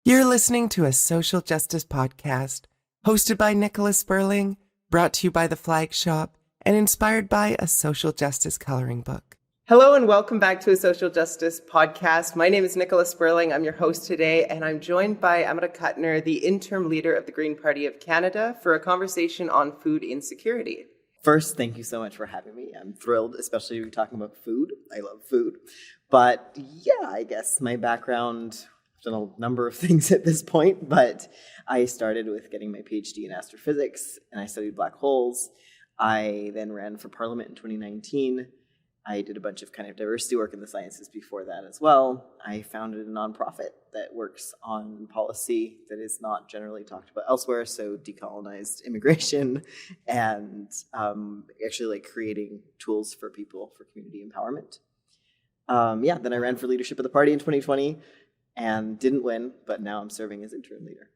You're listening to a social justice podcast hosted by Nicola Spurling, brought to you by the Flag Shop, and inspired by a social justice coloring book. Hello and welcome back to a social justice podcast. My name is Nicola Spurling. I'm your host today, and I'm joined by Amita Kuttner, the interim leader of the Green Party of Canada, for a conversation on food insecurity. First, thank you so much for having me. I'm thrilled, especially talking about food. I love food. But yeah, I guess my background, I've done a number of things at this point, but I started with getting my PhD in astrophysics, and I studied black holes. I then ran for Parliament in 2019. I did a bunch of kind of diversity work in the sciences before that as well. I founded a nonprofit that works on policy that is not generally talked about elsewhere, so decolonized immigration and actually like creating tools for people for community empowerment. Then I ran for leadership of the party in 2020 and didn't win, but now I'm serving as interim leader.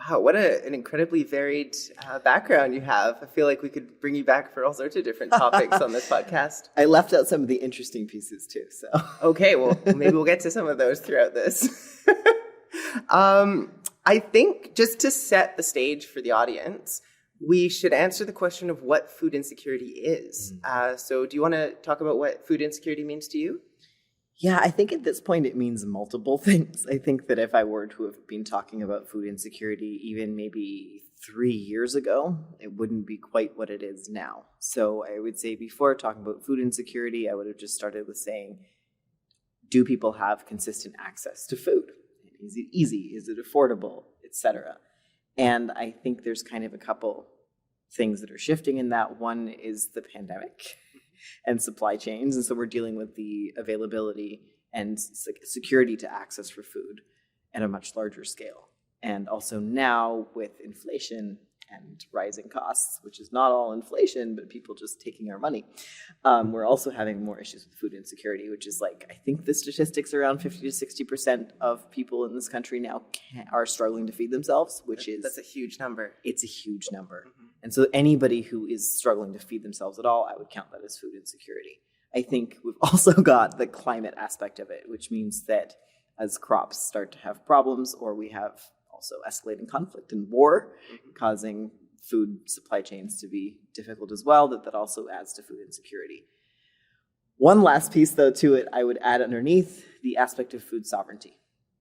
Wow, what an incredibly varied background you have. I feel like we could bring you back for all sorts of different topics on this podcast. I left out some of the interesting pieces too, so. Okay, well, maybe we'll get to some of those throughout this. I think just to set the stage for the audience, we should answer the question of what food insecurity is. So do you want to talk about what food insecurity means to you? Yeah, I think at this point it means multiple things. I think that if I were to have been talking about food insecurity even maybe 3 years ago, it wouldn't be quite what it is now. So I would say before talking about food insecurity, I would have just started with saying, do people have consistent access to food? Is it easy? Is it affordable? Etc. And I think there's kind of a couple things that are shifting in that. One is the pandemic and supply chains. And so we're dealing with the availability and security to access for food at a much larger scale. And also now with inflation and rising costs, which is not all inflation, but people just taking our money, we're also having more issues with food insecurity, which is like, I think the statistics around 50 to 60% of people in this country now are struggling to feed themselves, That's a huge number. It's a huge number. Mm-hmm. And so anybody who is struggling to feed themselves at all, I would count that as food insecurity. I think we've also got the climate aspect of it, which means that as crops start to have problems, or we have also escalating conflict and war, causing food supply chains to be difficult as well, that also adds to food insecurity. One last piece, though, to it, I would add underneath the aspect of food sovereignty,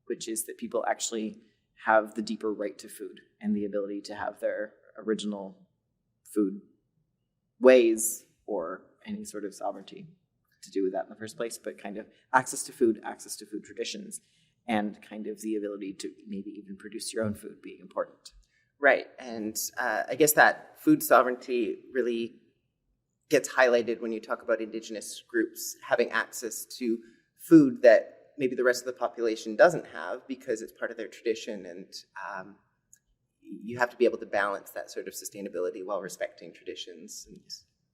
which is that people actually have the deeper right to food and the ability to have their original food ways or any sort of sovereignty to do with that in the first place, but kind of access to food traditions, and kind of the ability to maybe even produce your own food being important. Right. And I guess that food sovereignty really gets highlighted when you talk about Indigenous groups having access to food that maybe the rest of the population doesn't have because it's part of their tradition. And you have to be able to balance that sort of sustainability while respecting traditions and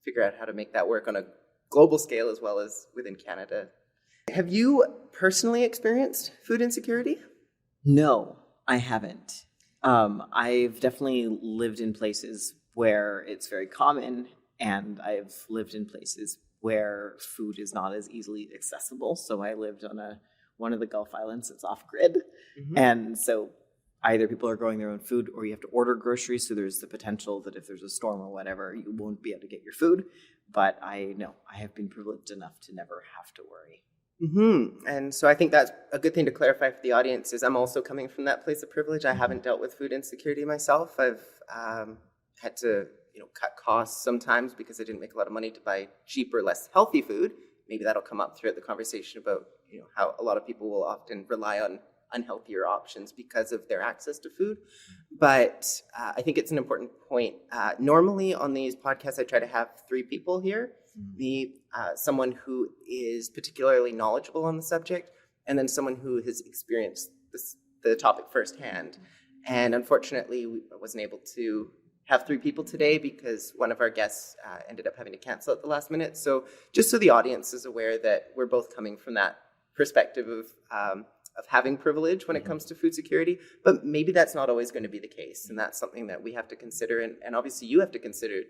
figure out how to make that work on a global scale as well as within Canada. Have you personally experienced food insecurity? No, I haven't. I've definitely lived in places where it's very common, and I've lived in places where food is not as easily accessible. So I lived on one of the Gulf Islands that's off-grid, and so either people are growing their own food or you have to order groceries, so there's the potential that if there's a storm or whatever, you won't be able to get your food. But I have been privileged enough to never have to worry. And so I think that's a good thing to clarify for the audience is I'm also coming from that place of privilege. I haven't dealt with food insecurity myself. I've had to cut costs sometimes because I didn't make a lot of money to buy cheaper, less healthy food. Maybe that'll come up throughout the conversation about how a lot of people will often rely on unhealthier options because of their access to food. But I think it's an important point. Normally on these podcasts, I try to have 3 people here. Someone who is particularly knowledgeable on the subject, and then someone who has experienced the topic firsthand. And unfortunately, I wasn't able to have 3 people today because one of our guests ended up having to cancel at the last minute. So just so the audience is aware that we're both coming from that perspective of having privilege when it comes to food security, but maybe that's not always going to be the case. And that's something that we have to consider. And obviously you have to consider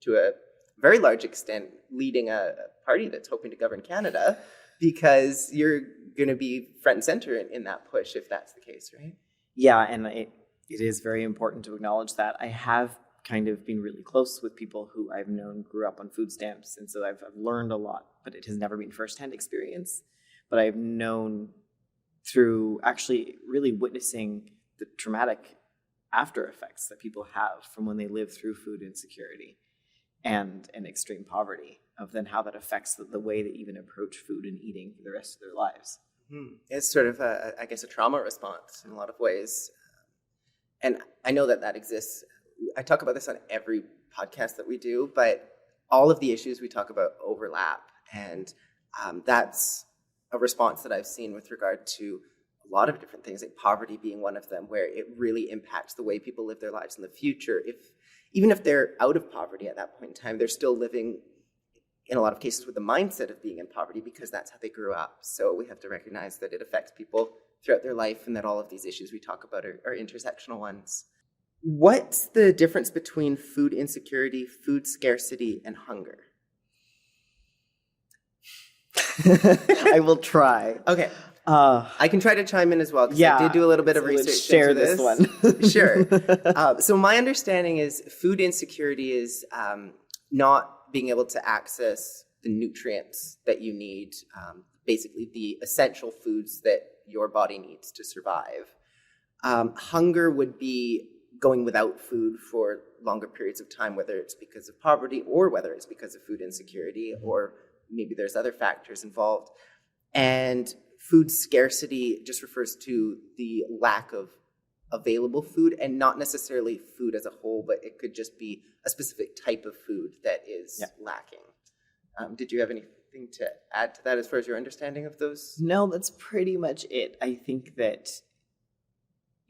to a very large extent leading a party that's hoping to govern Canada, because you're going to be front and center in that push if that's the case, right? Yeah, and it is very important to acknowledge that. I have kind of been really close with people who I've known grew up on food stamps, and so I've learned a lot, but it has never been firsthand experience. But I've known through actually really witnessing the traumatic after effects that people have from when they live through food insecurity and extreme poverty, of then how that affects the way they even approach food and eating for the rest of their lives. It's sort of, I guess, a trauma response in a lot of ways. And I know that exists. I talk about this on every podcast that we do, but all of the issues we talk about overlap. And that's a response that I've seen with regard to a lot of different things, like poverty being one of them, where it really impacts the way people live their lives in the future. Even if they're out of poverty at that point in time, they're still living, in a lot of cases, with the mindset of being in poverty because that's how they grew up. So we have to recognize that it affects people throughout their life and that all of these issues we talk about are intersectional ones. What's the difference between food insecurity, food scarcity, and hunger? I will try. Okay. I can try to chime in as well, because I did do a little bit of research. Share into this one. Sure. So my understanding is food insecurity is not being able to access the nutrients that you need, basically the essential foods that your body needs to survive. Hunger would be going without food for longer periods of time, whether it's because of poverty or whether it's because of food insecurity, or maybe there's other factors involved. And food scarcity just refers to the lack of available food, and not necessarily food as a whole, but it could just be a specific type of food that is lacking. Did you have anything to add to that as far as your understanding of those? No, that's pretty much it. I think that,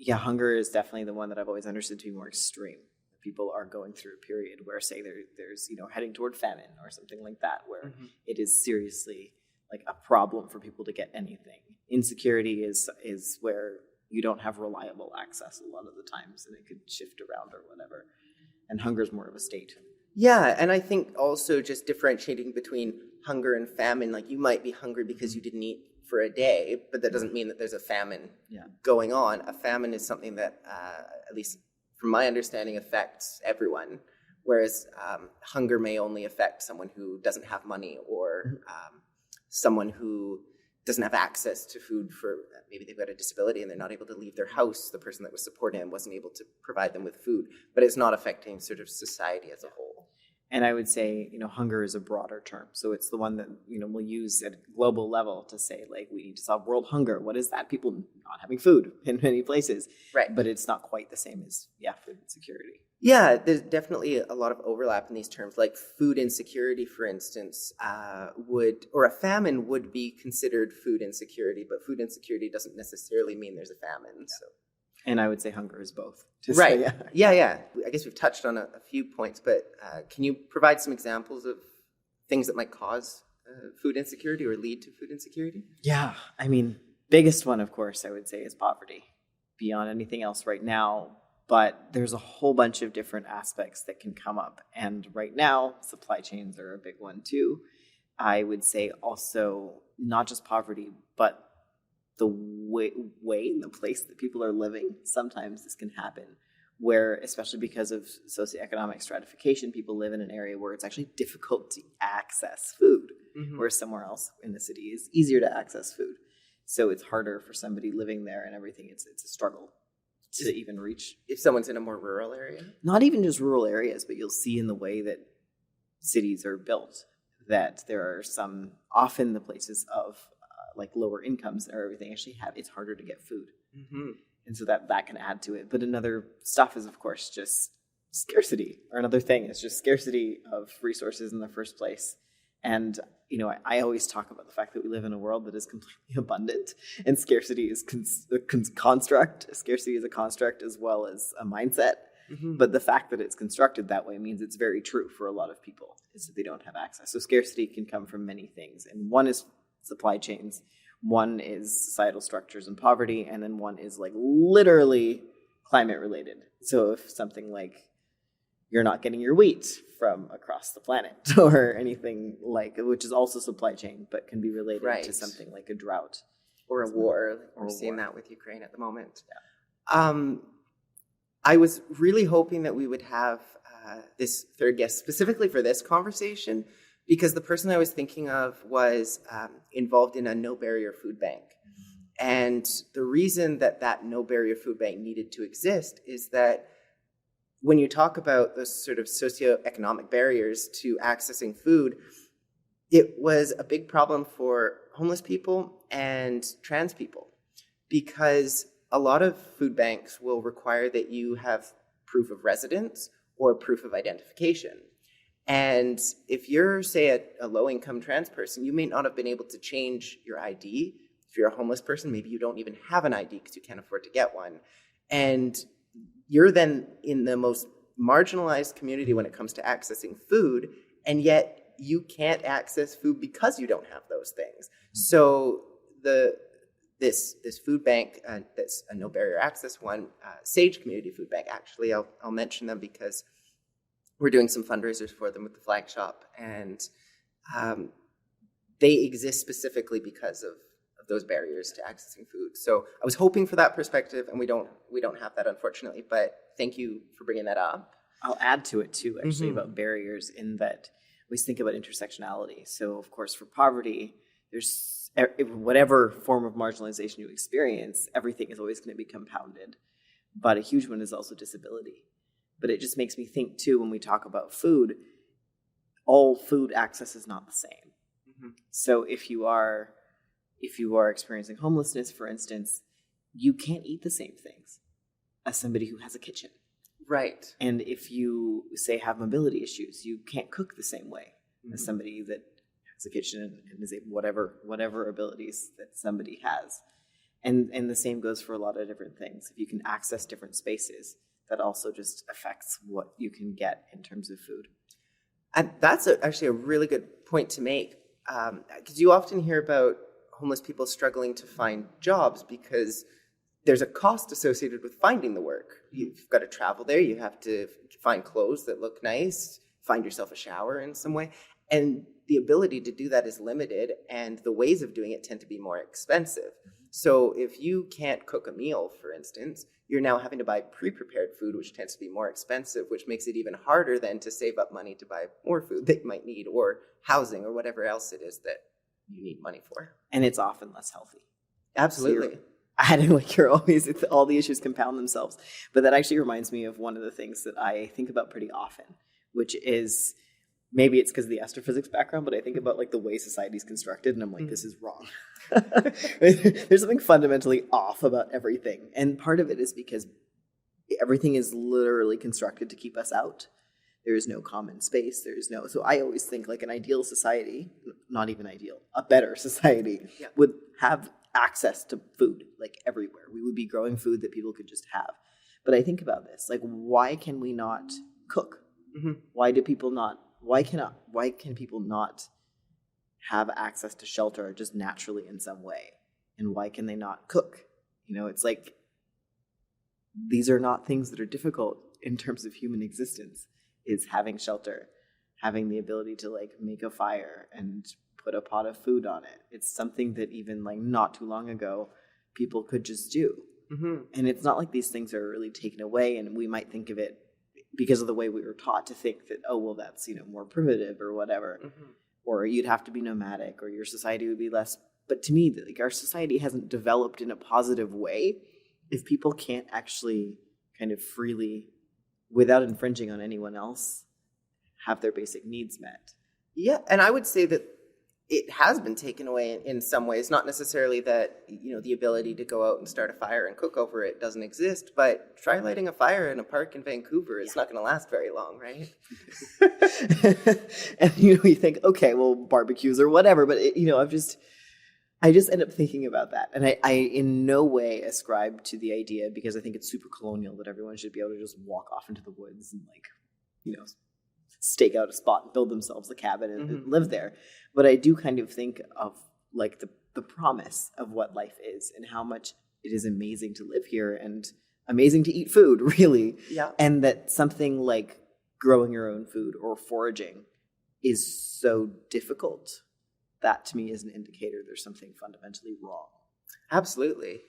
hunger is definitely the one that I've always understood to be more extreme. People are going through a period where, say, there's heading toward famine or something like that, where it is seriously like a problem for people to get anything. Insecurity is where you don't have reliable access a lot of the times, and it could shift around or whatever. And hunger is more of a state. Yeah, and I think also just differentiating between hunger and famine, like you might be hungry because you didn't eat for a day, but that doesn't mean that there's a famine going on. A famine is something that, at least from my understanding, affects everyone, whereas hunger may only affect someone who doesn't have money, or someone who doesn't have access to food for, maybe they've got a disability and they're not able to leave their house. The person that was supporting them wasn't able to provide them with food, but it's not affecting sort of society as a whole. And I would say, hunger is a broader term. So it's the one that, we'll use at a global level to say, like, we need to solve world hunger. What is that? People not having food in many places. Right. But it's not quite the same as, food insecurity. Yeah, there's definitely a lot of overlap in these terms. Like food insecurity, for instance, or a famine would be considered food insecurity, but food insecurity doesn't necessarily mean there's a famine. So. And I would say hunger is both. Right. Yeah. I guess we've touched on a few points, but can you provide some examples of things that might cause food insecurity or lead to food insecurity? Yeah. I mean, biggest one, of course, I would say is poverty, beyond anything else right now. But there's a whole bunch of different aspects that can come up. And right now, supply chains are a big one too. I would say also not just poverty, but the way and the place that people are living. Sometimes this can happen where, especially because of socioeconomic stratification, people live in an area where it's actually difficult to access food, whereas somewhere else in the city is easier to access food. So it's harder for somebody living there and everything. It's a struggle to even reach. If someone's in a more rural area? Not even just rural areas, but you'll see in the way that cities are built that there are some, often the places of like lower incomes or everything actually it's harder to get food. And so that can add to it. But another stuff is, of course, just scarcity, or another thing is just scarcity of resources in the first place. And, I always talk about the fact that we live in a world that is completely abundant, and scarcity is a construct. Scarcity is a construct as well as a mindset. But the fact that it's constructed that way means it's very true for a lot of people, is that they don't have access. So scarcity can come from many things. And one is supply chains, one is societal structures and poverty, and then one is like literally climate related. So if something like you're not getting your wheat from across the planet or anything like, which is also supply chain, but can be related to something like a drought. Or a war. We're seeing that with Ukraine at the moment. I was really hoping that we would have this third guest specifically for this conversation, because the person I was thinking of was involved in a no barrier food bank. And the reason that that no barrier food bank needed to exist is that when you talk about those sort of socioeconomic barriers to accessing food, it was a big problem for homeless people and trans people, because a lot of food banks will require that you have proof of residence or proof of identification. And if you're, say, a low-income trans person, you may not have been able to change your ID. If you're a homeless person, maybe you don't even have an ID because you can't afford to get one. And you're then in the most marginalized community when it comes to accessing food, and yet you can't access food because you don't have those things. So this food bank, that's a no barrier access one, Sage Community Food Bank, actually, I'll mention them because we're doing some fundraisers for them with the flag shop, and they exist specifically because of those barriers to accessing food. So I was hoping for that perspective, and we don't have that, unfortunately, but thank you for bringing that up. I'll add to it too, actually, about barriers, in that we think about intersectionality. So of course, for poverty, there's whatever form of marginalization you experience, everything is always going to be compounded. But a huge one is also disability. But it just makes me think too, when we talk about food, all food access is not the same. So if you are experiencing homelessness, for instance, you can't eat the same things as somebody who has a kitchen. Right. And if you, say, have mobility issues, you can't cook the same way as somebody that has a kitchen and is able, whatever abilities that somebody has. And the same goes for a lot of different things. If you can access different spaces, that also just affects what you can get in terms of food. And that's actually a really good point to make, because you often hear about homeless people struggling to find jobs because there's a cost associated with finding the work. You've got to travel there. You have to find clothes that look nice, find yourself a shower in some way. And the ability to do that is limited, and the ways of doing it tend to be more expensive. So if you can't cook a meal, for instance, you're now having to buy pre-prepared food, which tends to be more expensive, which makes it even harder then to save up money to buy more food that you might need, or housing, or whatever else it is that you need money for. And it's often less healthy. Absolutely. So adding, like, you're always, all the issues compound themselves. But that actually reminds me of one of the things that I think about pretty often, which is, maybe it's because of the astrophysics background, but I think about, like, the way society is constructed, and I'm like, this is wrong. There's something fundamentally off about everything. And part of it is because everything is literally constructed to keep us out. There is no common space. So I always think, like, an ideal society, not even ideal, a better society would have access to food, like, everywhere. We would be growing food that people could just have. But I think about this, like, why can we not cook? Why can people not have access to shelter just naturally in some way? And why can they not cook? It's like, these are not things that are difficult in terms of human existence. Is having shelter, having the ability to, like, make a fire and put a pot of food on it. It's something that even, like, not too long ago, people could just do. And it's not like these things are really taken away, and we might think of it because of the way we were taught to think that, oh, well, that's, more primitive or whatever, or you'd have to be nomadic, or your society would be less. But to me, like, our society hasn't developed in a positive way if people can't actually kind of freely, without infringing on anyone else, have their basic needs met. Yeah, and I would say that it has been taken away in some ways. Not necessarily that, the ability to go out and start a fire and cook over it doesn't exist, but try lighting a fire in a park in Vancouver. It's not going to last very long, right? And, you think, okay, well, barbecues or whatever, but, I just end up thinking about that. And I in no way ascribe to the idea, because I think it's super colonial, that everyone should be able to just walk off into the woods and, like, stake out a spot and build themselves a cabin and live there. But I do kind of think of, like, the promise of what life is, and how much it is amazing to live here and amazing to eat food, really. Yeah. And that something like growing your own food or foraging is so difficult. That, to me, is an indicator there's something fundamentally wrong. Absolutely.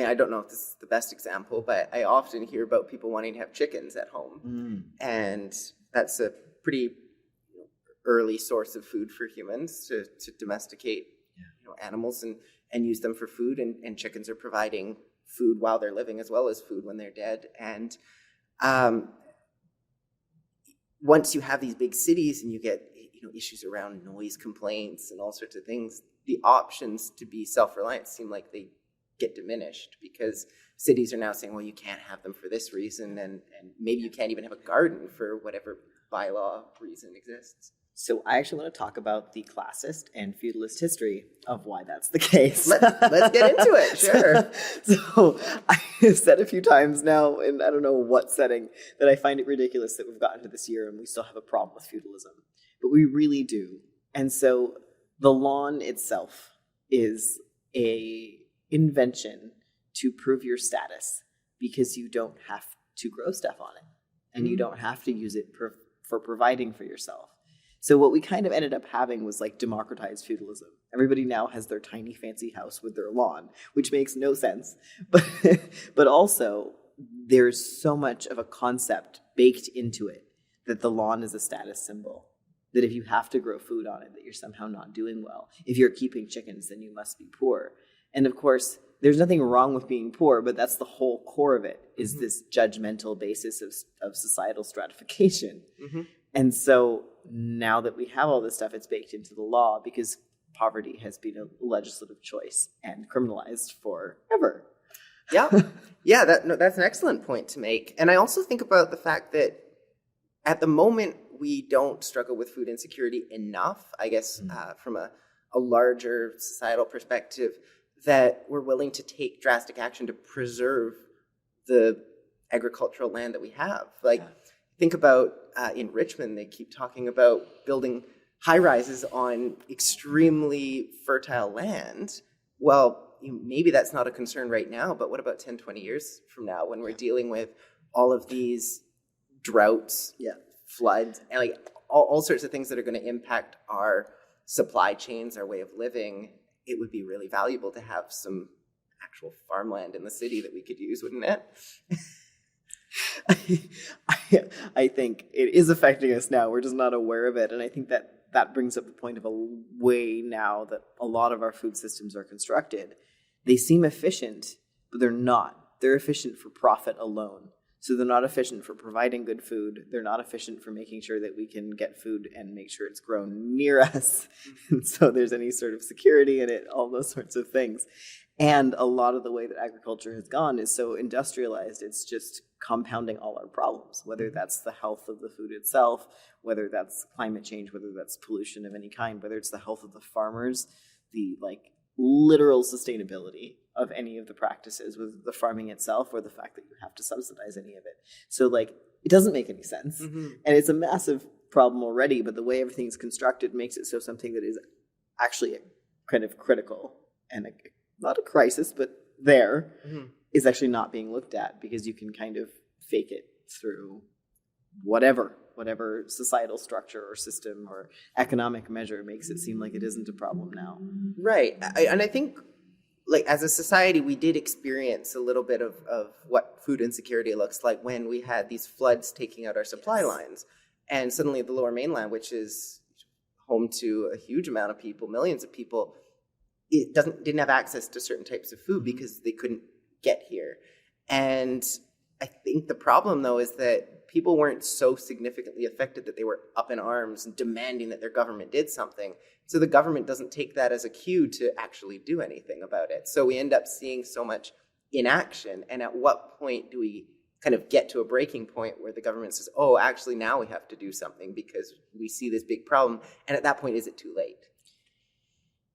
I don't know if this is the best example, but I often hear about people wanting to have chickens at home. And that's a pretty early source of food for humans to domesticate animals and use them for food. And chickens are providing food while they're living as well as food when they're dead. And once you have these big cities and you get issues around noise complaints and all sorts of things, the options to be self-reliant seem like they get diminished, because cities are now saying, well, you can't have them for this reason, and maybe you can't even have a garden for whatever bylaw reason exists. So I actually want to talk about the classist and feudalist history of why that's the case. Let's get into it, sure. So I've said a few times now, in I don't know what setting, that I find it ridiculous that we've gotten to this year and we still have a problem with feudalism. But we really do. And so the lawn itself is a invention to prove your status, because you don't have to grow stuff on it and you don't have to use it for providing for yourself. So what we kind of ended up having was like democratized feudalism. Everybody now has their tiny fancy house with their lawn, which makes no sense. But also there's so much of a concept baked into it that the lawn is a status symbol. That if you have to grow food on it, that you're somehow not doing well. If you're keeping chickens, then you must be poor. And of course, there's nothing wrong with being poor, but that's the whole core of it, is this judgmental basis of societal stratification. And so now that we have all this stuff, it's baked into the law because poverty has been a legislative choice and criminalized forever. Yeah, that's an excellent point to make. And I also think about the fact that at the moment, we don't struggle with food insecurity enough, I guess, from a larger societal perspective, that we're willing to take drastic action to preserve the agricultural land that we have. Think about in Richmond, they keep talking about building high-rises on extremely fertile land. Well, maybe that's not a concern right now, but what about 10, 20 years from now when we're dealing with all of these droughts, floods, and all sorts of things that are going to impact our supply chains, our way of living? It would be really valuable to have some actual farmland in the city that we could use, wouldn't it? I think it is affecting us now. We're just not aware of it. And I think that brings up the point of a way now that a lot of our food systems are constructed. They seem efficient, but they're not. They're efficient for profit alone. So they're not efficient for providing good food. They're not efficient for making sure that we can get food and make sure it's grown near us. And so there's any sort of security in it, all those sorts of things. And a lot of the way that agriculture has gone is so industrialized, it's just compounding all our problems, whether that's the health of the food itself, whether that's climate change, whether that's pollution of any kind, whether it's the health of the farmers, the literal sustainability of any of the practices with the farming itself, or the fact that you have to subsidize any of it. So it doesn't make any sense. And it's a massive problem already, but the way everything's constructed makes it so something that is actually kind of critical and not a crisis, but is actually not being looked at, because you can kind of fake it through whatever societal structure or system or economic measure makes it seem like it isn't a problem now. Right. And I think, as a society, we did experience a little bit of what food insecurity looks like when we had these floods taking out our supply lines. And suddenly the Lower Mainland, which is home to a huge amount of people, millions of people, it didn't have access to certain types of food because they couldn't get here. And I think the problem, though, is that people weren't so significantly affected that they were up in arms and demanding that their government did something. So the government doesn't take that as a cue to actually do anything about it. So we end up seeing so much inaction. And at what point do we kind of get to a breaking point where the government says, oh, actually now we have to do something because we see this big problem? And at that point, is it too late?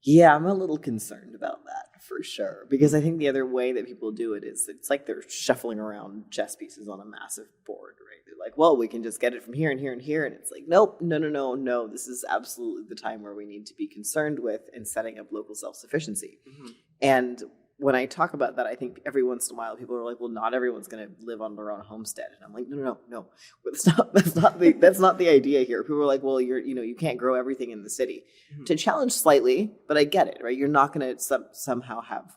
Yeah, I'm a little concerned about that for sure, because I think the other way that people do it is it's like they're shuffling around chess pieces on a massive board, right? They're like, well, we can just get it from here and here and here. And it's like, nope, no. This is absolutely the time where we need to be concerned with and setting up local self-sufficiency. And when I talk about that, I think every once in a while people are like, well, not everyone's going to live on their own homestead. And I'm like, no. That's not the idea here. People are like, well, you can't grow everything in the city. To challenge slightly, but I get it, right? You're not going to somehow have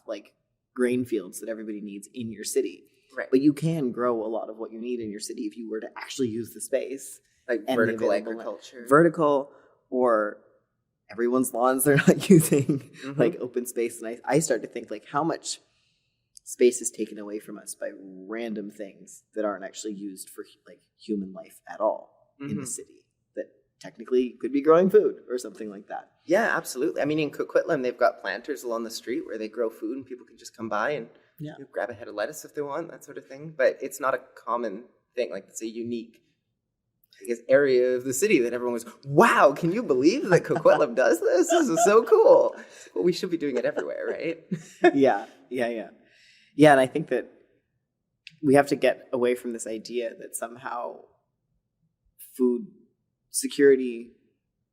grain fields that everybody needs in your city. Right. But you can grow a lot of what you need in your city if you were to actually use the space. Like and vertical the available land. agriculture. Vertical, or everyone's lawns they're not using, Mm-hmm. like open space. And I start to think like how much space is taken away from us by random things that aren't actually used for like human life at all in Mm-hmm. the city that technically could be growing food or something like that. Yeah, absolutely. I mean, in Coquitlam, they've got planters along the street where they grow food and people can just come by and grab a head of lettuce if they want, that sort of thing. But it's not a common thing. Like, it's a unique, I guess, area of the city that everyone goes, wow, can you believe that Coquitlam does this? This is so cool. Well, we should be doing it everywhere, right? Yeah, and I think that we have to get away from this idea that somehow food security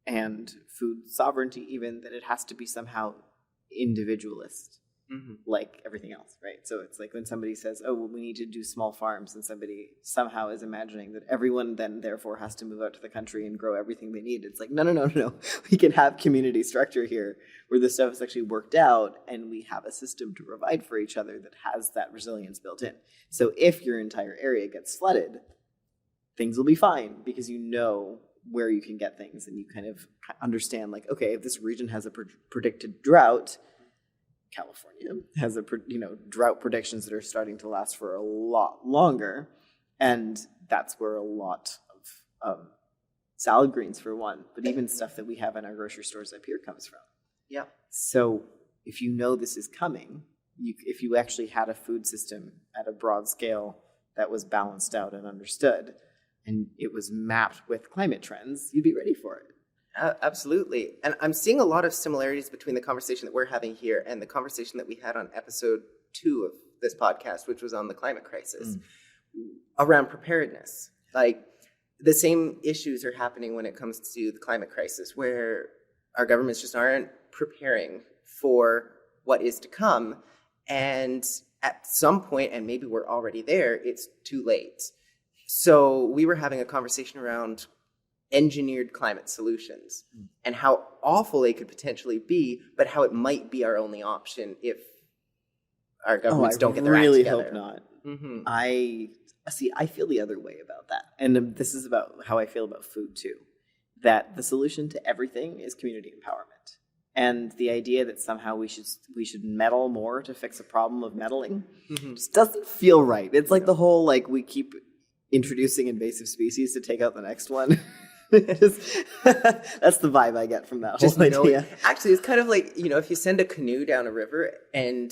and food sovereignty, even, that it has to be somehow individualist, like everything else, right? So it's like when somebody says, oh, well, we need to do small farms, and somebody somehow is imagining that everyone then therefore has to move out to the country and grow everything they need. It's like, no. We can have community structure here where this stuff is actually worked out, and we have a system to provide for each other that has that resilience built in. So if your entire area gets flooded, things will be fine because you know where you can get things, and you kind of understand like, okay, if this region has a predicted drought, California has drought predictions that are starting to last for a lot longer, and that's where a lot of salad greens, for one, but even stuff that we have in our grocery stores up here comes from. Yeah. So if you know this is coming, if you actually had a food system at a broad scale that was balanced out and understood, and it was mapped with climate trends, you'd be ready for it. Absolutely. And I'm seeing a lot of similarities between the conversation that we're having here and the conversation that we had on episode 2 of this podcast, which was on the climate crisis, around preparedness. Like, the same issues are happening when it comes to the climate crisis, where our governments just aren't preparing for what is to come. And at some point, and maybe we're already there, it's too late. So we were having a conversation around engineered climate solutions and how awful they could potentially be, but how it might be our only option if our governments don't get their act together. I really hope not. I feel the other way about that. And this is about how I feel about food too, that the solution to everything is community empowerment. And the idea that somehow we should meddle more to fix a problem of meddling just doesn't feel right. It's like the whole, like, we keep introducing invasive species to take out the next one. That's the vibe I get from that whole idea. Actually, it's kind of like, if you send a canoe down a river and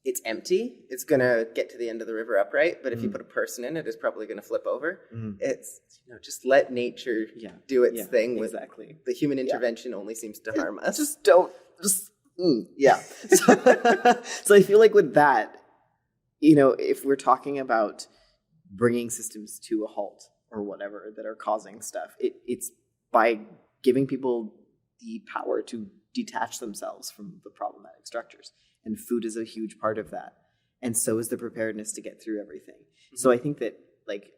it's empty, it's going to get to the end of the river upright. But if you put a person in it, it's probably going to flip over. It's, just let nature do its thing. Exactly. The human intervention only seems to harm us. So I feel like with that, if we're talking about bringing systems to a halt or whatever that are causing stuff, it's by giving people the power to detach themselves from the problematic structures. And food is a huge part of that. And so is the preparedness to get through everything. So I think that, like,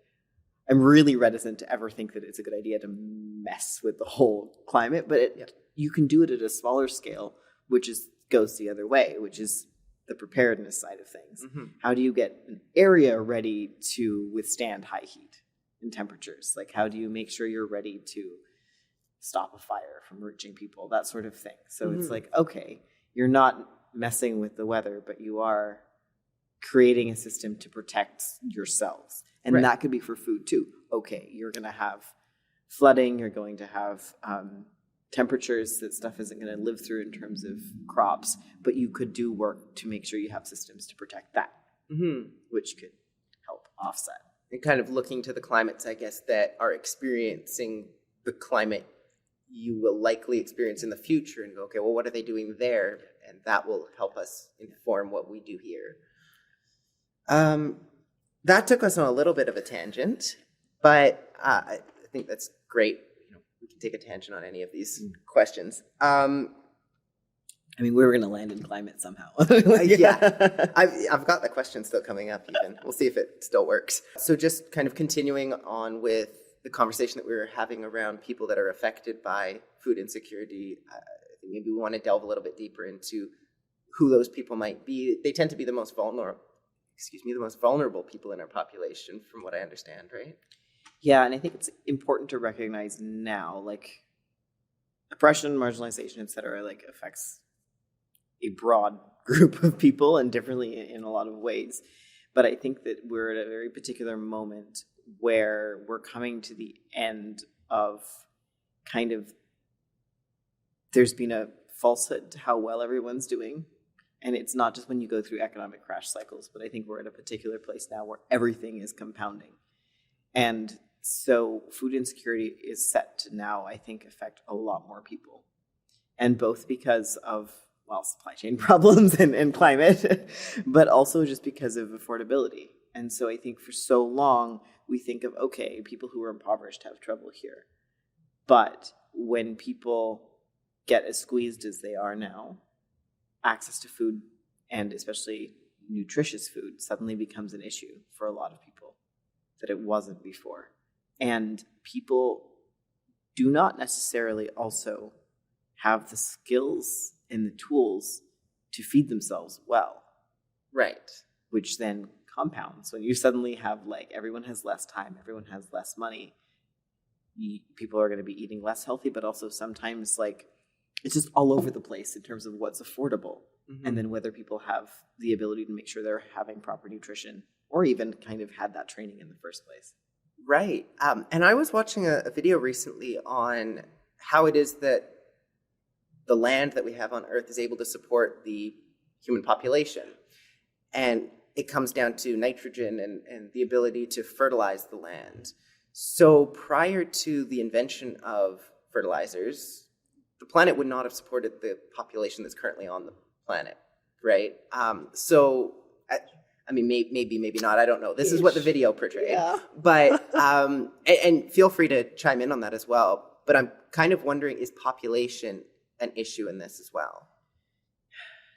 I'm really reticent to ever think that it's a good idea to mess with the whole climate, but you can do it at a smaller scale, which goes the other way, which is the preparedness side of things. How do you get an area ready to withstand high heat and temperatures? Like, how do you make sure you're ready to stop a fire from reaching people, that sort of thing. So it's like, okay, you're not messing with the weather, but you are creating a system to protect yourselves. And that could be for food too. Okay, you're going to have flooding, you're going to have temperatures that stuff isn't going to live through in terms of crops, but you could do work to make sure you have systems to protect that, which could help offset. And kind of looking to the climates, I guess, that are experiencing the climate you will likely experience in the future, and go, okay, well, what are they doing there? And that will help us inform what we do here. That took us on a little bit of a tangent, but I think that's great. We can take a tangent on any of these questions. I mean, we were going to land in climate somehow. I've got the question still coming up even. We'll see if it still works. So just kind of continuing on with the conversation that we were having around people that are affected by food insecurity, I think maybe we want to delve a little bit deeper into who those people might be, they tend to be the most vulnerable people in our population, from what I understand, right? Yeah, and I think it's important to recognize now, like, oppression, marginalization, et cetera, like, affects a broad group of people and differently in a lot of ways. But I think that we're at a very particular moment where we're coming to the end of kind of, there's been a falsehood to how well everyone's doing. And it's not just when you go through economic crash cycles, but I think we're at a particular place now where everything is compounding. And so food insecurity is set to now, I think, affect a lot more people. And both because of, well, supply chain problems and climate, but also just because of affordability. And so I think for so long, we think of, okay, people who are impoverished have trouble here. But when people get as squeezed as they are now, access to food, and especially nutritious food, suddenly becomes an issue for a lot of people that it wasn't before. And people do not necessarily also have the skills and the tools to feed themselves well. Right. Which then compounds. When you suddenly have, like, everyone has less time, everyone has less money, people are going to be eating less healthy, but also sometimes, like, it's just all over the place in terms of what's affordable. Mm-hmm. And then whether people have the ability to make sure they're having proper nutrition or even kind of had that training in the first place. Right. And I was watching a video recently on how it is that the land that we have on Earth is able to support the human population. And it comes down to nitrogen and the ability to fertilize the land. So prior to the invention of fertilizers, the planet would not have supported the population that's currently on the planet, right? I mean, maybe not. I don't know. This is what the video portrayed. Yeah. But, and feel free to chime in on that as well. But I'm kind of wondering, is population an issue in this as well?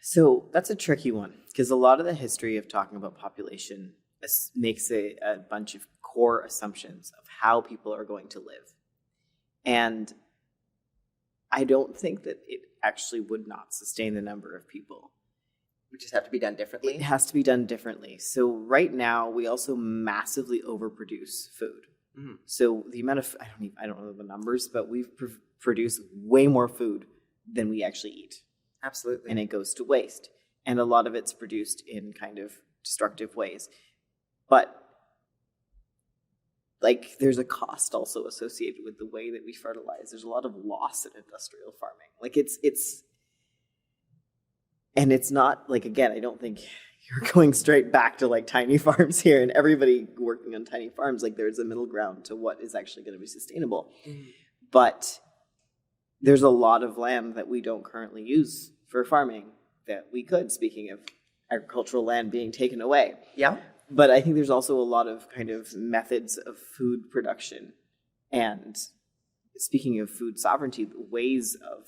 So that's a tricky one, because a lot of the history of talking about population makes a bunch of core assumptions of how people are going to live. And I don't think that it actually would not sustain the number of people. We just have to be done differently? It has to be done differently. So right now, we also massively overproduce food. Mm-hmm. So the amount of, I don't know the numbers, but we produce way more food than we actually eat. Absolutely. And it goes to waste. And a lot of it's produced in kind of destructive ways. But, like, there's a cost also associated with the way that we fertilize. There's a lot of loss in industrial farming. Like, and it's not, like, again, I don't think you're going straight back to, like, tiny farms here and everybody working on tiny farms. Like, there's a middle ground to what is actually going to be sustainable. Mm. But there's a lot of land that we don't currently use for farming that we could, speaking of agricultural land being taken away. Yeah. But I think there's also a lot of kind of methods of food production and, speaking of food sovereignty, ways of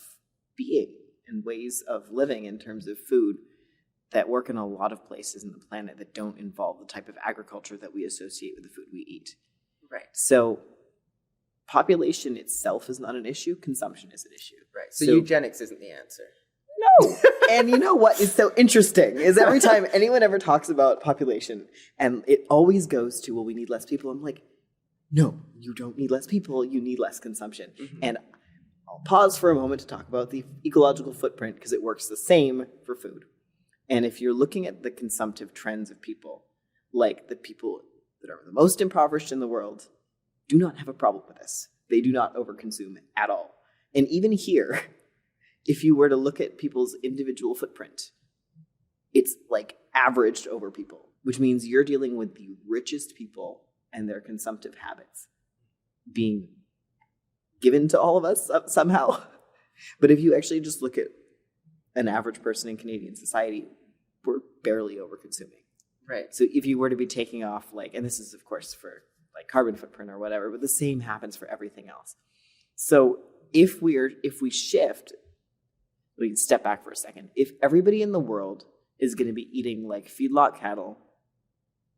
being and ways of living in terms of food that work in a lot of places in the planet that don't involve the type of agriculture that we associate with the food we eat. Right. So population itself is not an issue. Consumption is an issue. Right. So eugenics isn't the answer. No. And you know what is so interesting is every time anyone ever talks about population, and it always goes to, well, we need less people. I'm like, no, you don't need less people. You need less consumption. Mm-hmm. And I'll pause for a moment to talk about the ecological footprint, because it works the same for food. And if you're looking at the consumptive trends of people, like the people that are the most impoverished in the world do not have a problem with this. They do not overconsume at all. And even here, if you were to look at people's individual footprint, it's like averaged over people, which means you're dealing with the richest people and their consumptive habits being given to all of us somehow. But if you actually just look at an average person in Canadian society, we're barely overconsuming. Right. So if you were to be taking off, like, and this is of course for like carbon footprint or whatever, but the same happens for everything else. So if we shift, we can step back for a second. If everybody in the world is going to be eating like feedlot cattle,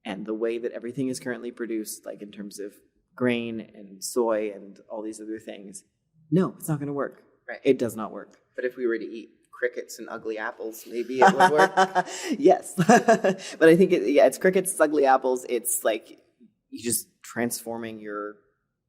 and the way that everything is currently produced, like in terms of grain and soy and all these other things, no, it's not going to work. Right. It does not work. But if we were to eat crickets and ugly apples, maybe it would work. Yes. But I think it's crickets, ugly apples. It's like you just transforming your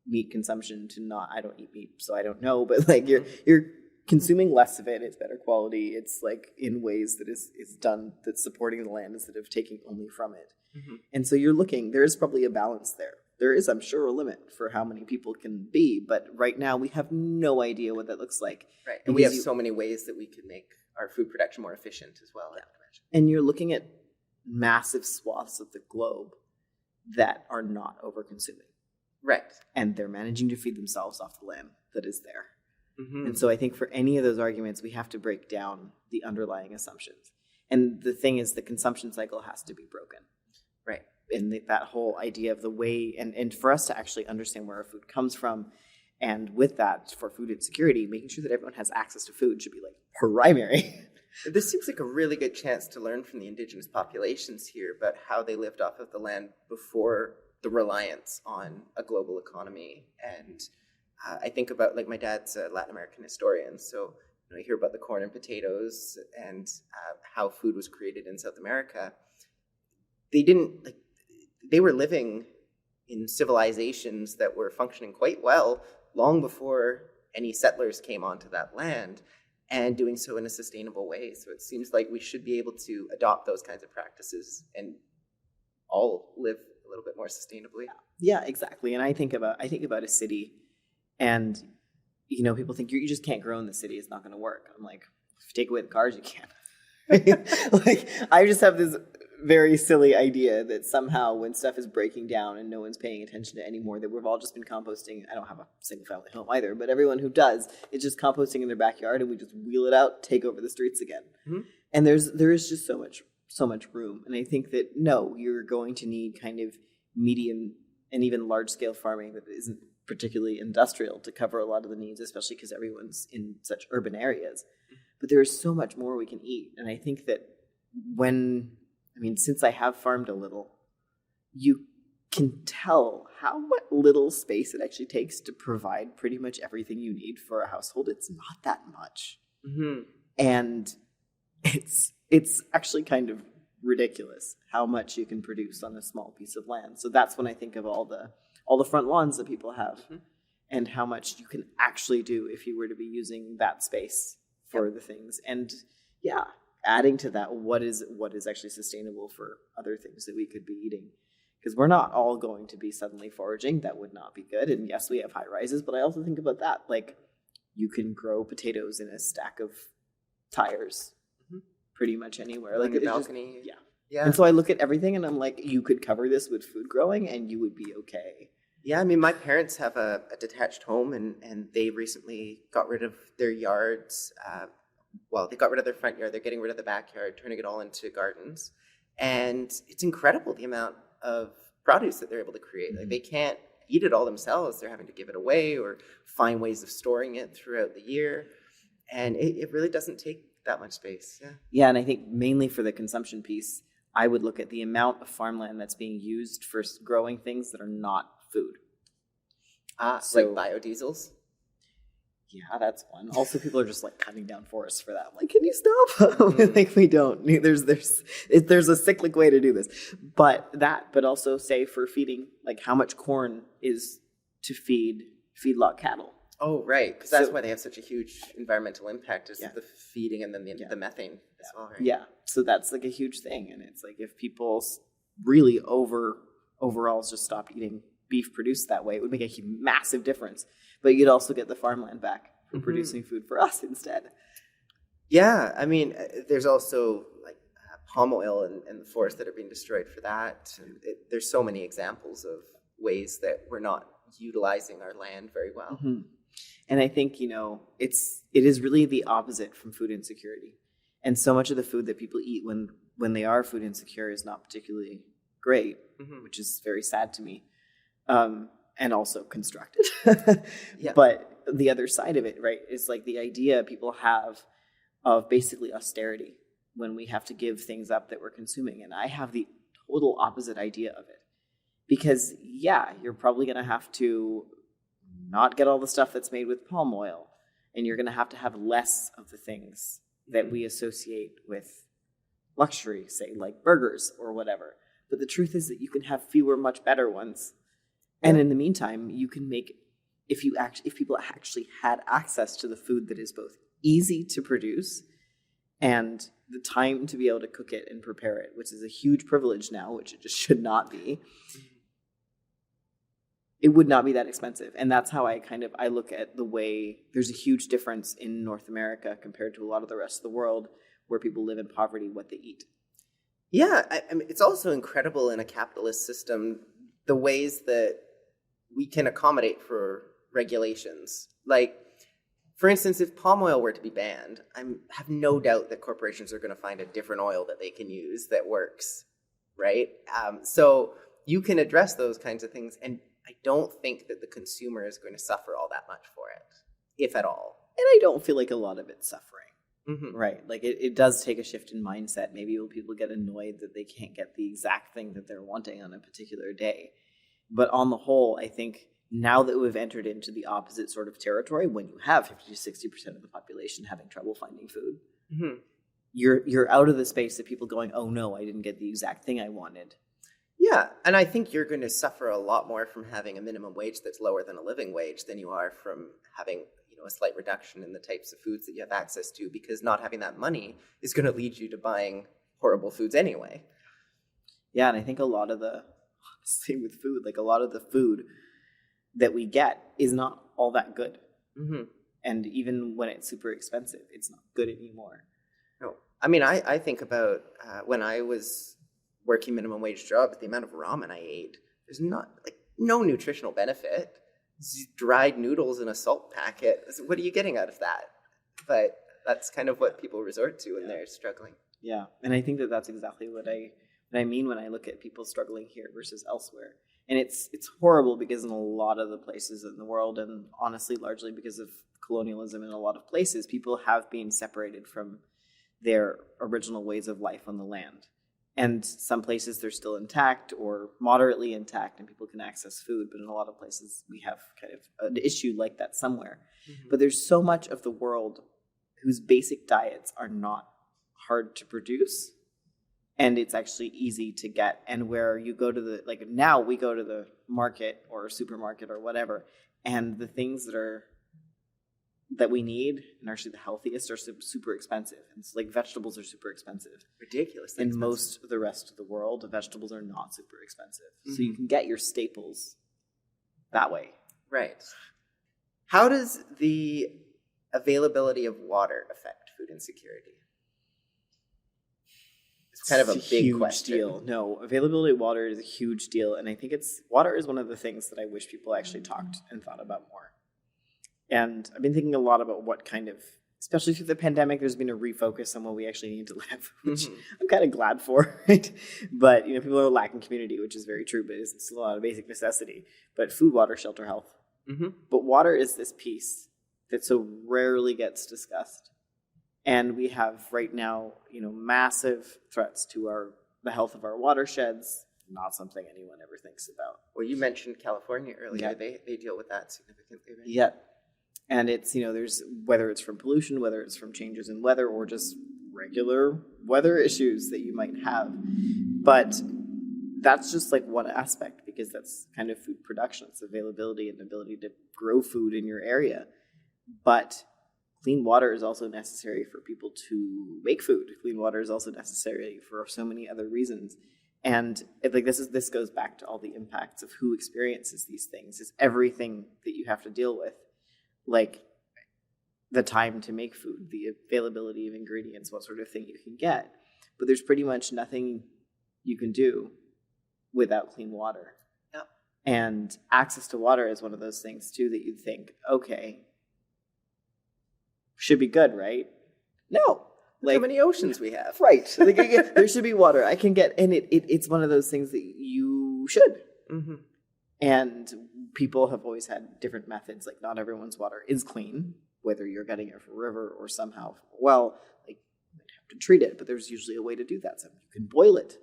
meat consumption to not, I don't eat meat, so I don't know, but like you're consuming less of it. It's better quality. It's like in ways that is done that's supporting the land instead of taking only from it. Mm-hmm. And so there is probably a balance there. There is, I'm sure, a limit for how many people can be, but right now we have no idea what that looks like. Right, and we have so many ways that we can make our food production more efficient as well. Yeah. And you're looking at massive swaths of the globe that are not over-consuming. Right. And they're managing to feed themselves off the land that is there. Mm-hmm. And so I think for any of those arguments, we have to break down the underlying assumptions. And the thing is, the consumption cycle has to be broken. Right. And that whole idea of the way, and for us to actually understand where our food comes from, and with that, for food insecurity, making sure that everyone has access to food should be like primary. This seems like a really good chance to learn from the indigenous populations here about how they lived off of the land before the reliance on a global economy. And I think about, like, my dad's a Latin American historian, so I hear about the corn and potatoes and how food was created in South America. They were living in civilizations that were functioning quite well long before any settlers came onto that land, and doing so in a sustainable way. So it seems like we should be able to adopt those kinds of practices and all live a little bit more sustainably. Yeah, exactly. And I think about a city, and people think you just can't grow in the city. It's not going to work. I'm like, if you take away the cars, you can't. Like, I just have this very silly idea that somehow when stuff is breaking down and no one's paying attention to it anymore, that we've all just been composting. I don't have a single family home either, but everyone who does is just composting in their backyard, and we just wheel it out, take over the streets again. Mm-hmm. And there is just so much room. And I think that no, you're going to need kind of medium and even large scale farming that isn't particularly industrial to cover a lot of the needs, especially because everyone's in such urban areas. But there is so much more we can eat. And I think that since I have farmed a little, you can tell how little space it actually takes to provide pretty much everything you need for a household. It's not that much. Mm-hmm. And it's actually kind of ridiculous how much you can produce on a small piece of land. So that's when I think of all the front lawns that people have, mm-hmm. and how much you can actually do if you were to be using that space for the things. And yeah, adding to that, what is actually sustainable for other things that we could be eating? Because we're not all going to be suddenly foraging. That would not be good. And yes, we have high rises, but I also think about that. Like, you can grow potatoes in a stack of tires, mm-hmm. pretty much anywhere. Like a balcony. Yeah. And so I look at everything and I'm like, you could cover this with food growing and you would be okay. Yeah, my parents have a detached home, and they recently got rid of their yards. They got rid of their front yard. They're getting rid of the backyard, turning it all into gardens. And it's incredible the amount of produce that they're able to create. Mm-hmm. Like, they can't eat it all themselves. They're having to give it away or find ways of storing it throughout the year. And it really doesn't take that much space. Yeah, and I think mainly for the consumption piece, I would look at the amount of farmland that's being used for growing things that are not food. Like biodiesels? Yeah, that's one. Also, people are just like cutting down forests for that. I'm like, can you stop? Like, we don't. There's a cyclic way to do this. But also say for feeding, like how much corn is to feed feedlot cattle. Oh, right. Because that's why they have such a huge environmental impact, is the feeding and then the methane as well, right? Yeah. So that's like a huge thing. And it's like, if people really overall just stopped eating beef produced that way, it would make a massive difference. But you'd also get the farmland back for mm-hmm. producing food for us instead. Yeah. There's also like palm oil and the forests that are being destroyed for that. And there's so many examples of ways that we're not utilizing our land very well. Mm-hmm. And I think, it is really the opposite from food insecurity. And so much of the food that people eat when they are food insecure is not particularly great, mm-hmm. which is very sad to me. And also constructed. Yeah. But the other side of it, right, is like the idea people have of basically austerity when we have to give things up that we're consuming. And I have the total opposite idea of it. Because, you're probably going to have to not get all the stuff that's made with palm oil. And you're going to have less of the things that we associate with luxury, say like burgers or whatever. But the truth is that you can have fewer, much better ones. And in the meantime, you can make, if people actually had access to the food that is both easy to produce and the time to be able to cook it and prepare it, which is a huge privilege now, which it just should not be, it would not be that expensive. And that's how I look at the way there's a huge difference in North America compared to a lot of the rest of the world where people live in poverty, what they eat. Yeah, I mean, it's also incredible in a capitalist system, the ways that we can accommodate for regulations. Like, for instance, if palm oil were to be banned, I have no doubt that corporations are going to find a different oil that they can use that works, right? So you can address those kinds of things, and I don't think that the consumer is going to suffer all that much for it, if at all. And I don't feel like a lot of it's suffering. Mm-hmm. Right. Like it does take a shift in mindset. Maybe people get annoyed that they can't get the exact thing that they're wanting on a particular day. But on the whole, I think now that we've entered into the opposite sort of territory, when you have 50 to 60% of the population having trouble finding food, mm-hmm. you're out of the space of people going, oh no, I didn't get the exact thing I wanted. Yeah. And I think you're going to suffer a lot more from having a minimum wage that's lower than a living wage than you are from having a slight reduction in the types of foods that you have access to, because not having that money is going to lead you to buying horrible foods anyway. Yeah, and I think a lot of the food that we get is not all that good. Mm-hmm. And even when it's super expensive, it's not good anymore. No. I mean, I think about when I was working minimum wage jobs, the amount of ramen I ate, there's no nutritional benefit. Dried noodles in a salt packet. What are you getting out of that? But that's kind of what people resort to when they're struggling. Yeah, and I think that's exactly what I mean when I look at people struggling here versus elsewhere. And it's horrible because in a lot of the places in the world, and honestly largely because of colonialism in a lot of places, people have been separated from their original ways of life on the land. And some places they're still intact or moderately intact and people can access food. But in a lot of places we have kind of an issue like that somewhere. Mm-hmm. But there's so much of the world whose basic diets are not hard to produce. And it's actually easy to get. And where you go to now we go to the market or supermarket or whatever. And the things that we need and actually the healthiest are super expensive. And so vegetables are super expensive. Ridiculous. In most of the rest of the world, the vegetables are not super expensive. Mm-hmm. So you can get your staples that way. Right. How does the availability of water affect food insecurity? It's kind of a big huge question. Deal. No, availability of water is a huge deal. And I think water is one of the things that I wish people actually talked and thought about more. And I've been thinking a lot about what kind of, especially through the pandemic, there's been a refocus on what we actually need to live, which mm-hmm. I'm kind of glad for, right? But, people are lacking community, which is very true, but it's still not a basic necessity. But food, water, shelter, health. Mm-hmm. But water is this piece that so rarely gets discussed. And we have right now, massive threats to the health of our watersheds, not something anyone ever thinks about. Well, you mentioned California earlier. Yeah. They deal with that significantly, right? Yeah. And it's, there's, whether it's from pollution, whether it's from changes in weather or just regular weather issues that you might have. But that's just one aspect because that's kind of food production. It's availability and ability to grow food in your area. But clean water is also necessary for people to make food. Clean water is also necessary for so many other reasons. And this goes back to all the impacts of who experiences these things. It's everything that you have to deal with. The time to make food, the availability of ingredients, what sort of thing you can get. But there's pretty much nothing you can do without clean water. Yep. And access to water is one of those things, too, that you'd think, okay, should be good, right? No. How many oceans we have. Right. There should be water. I can get, and it's one of those things that you should. Mm-hmm. And people have always had different methods. Not everyone's water is clean, whether you're getting it from a river or somehow from a well. You might have to treat it, but there's usually a way to do that. So you can boil it,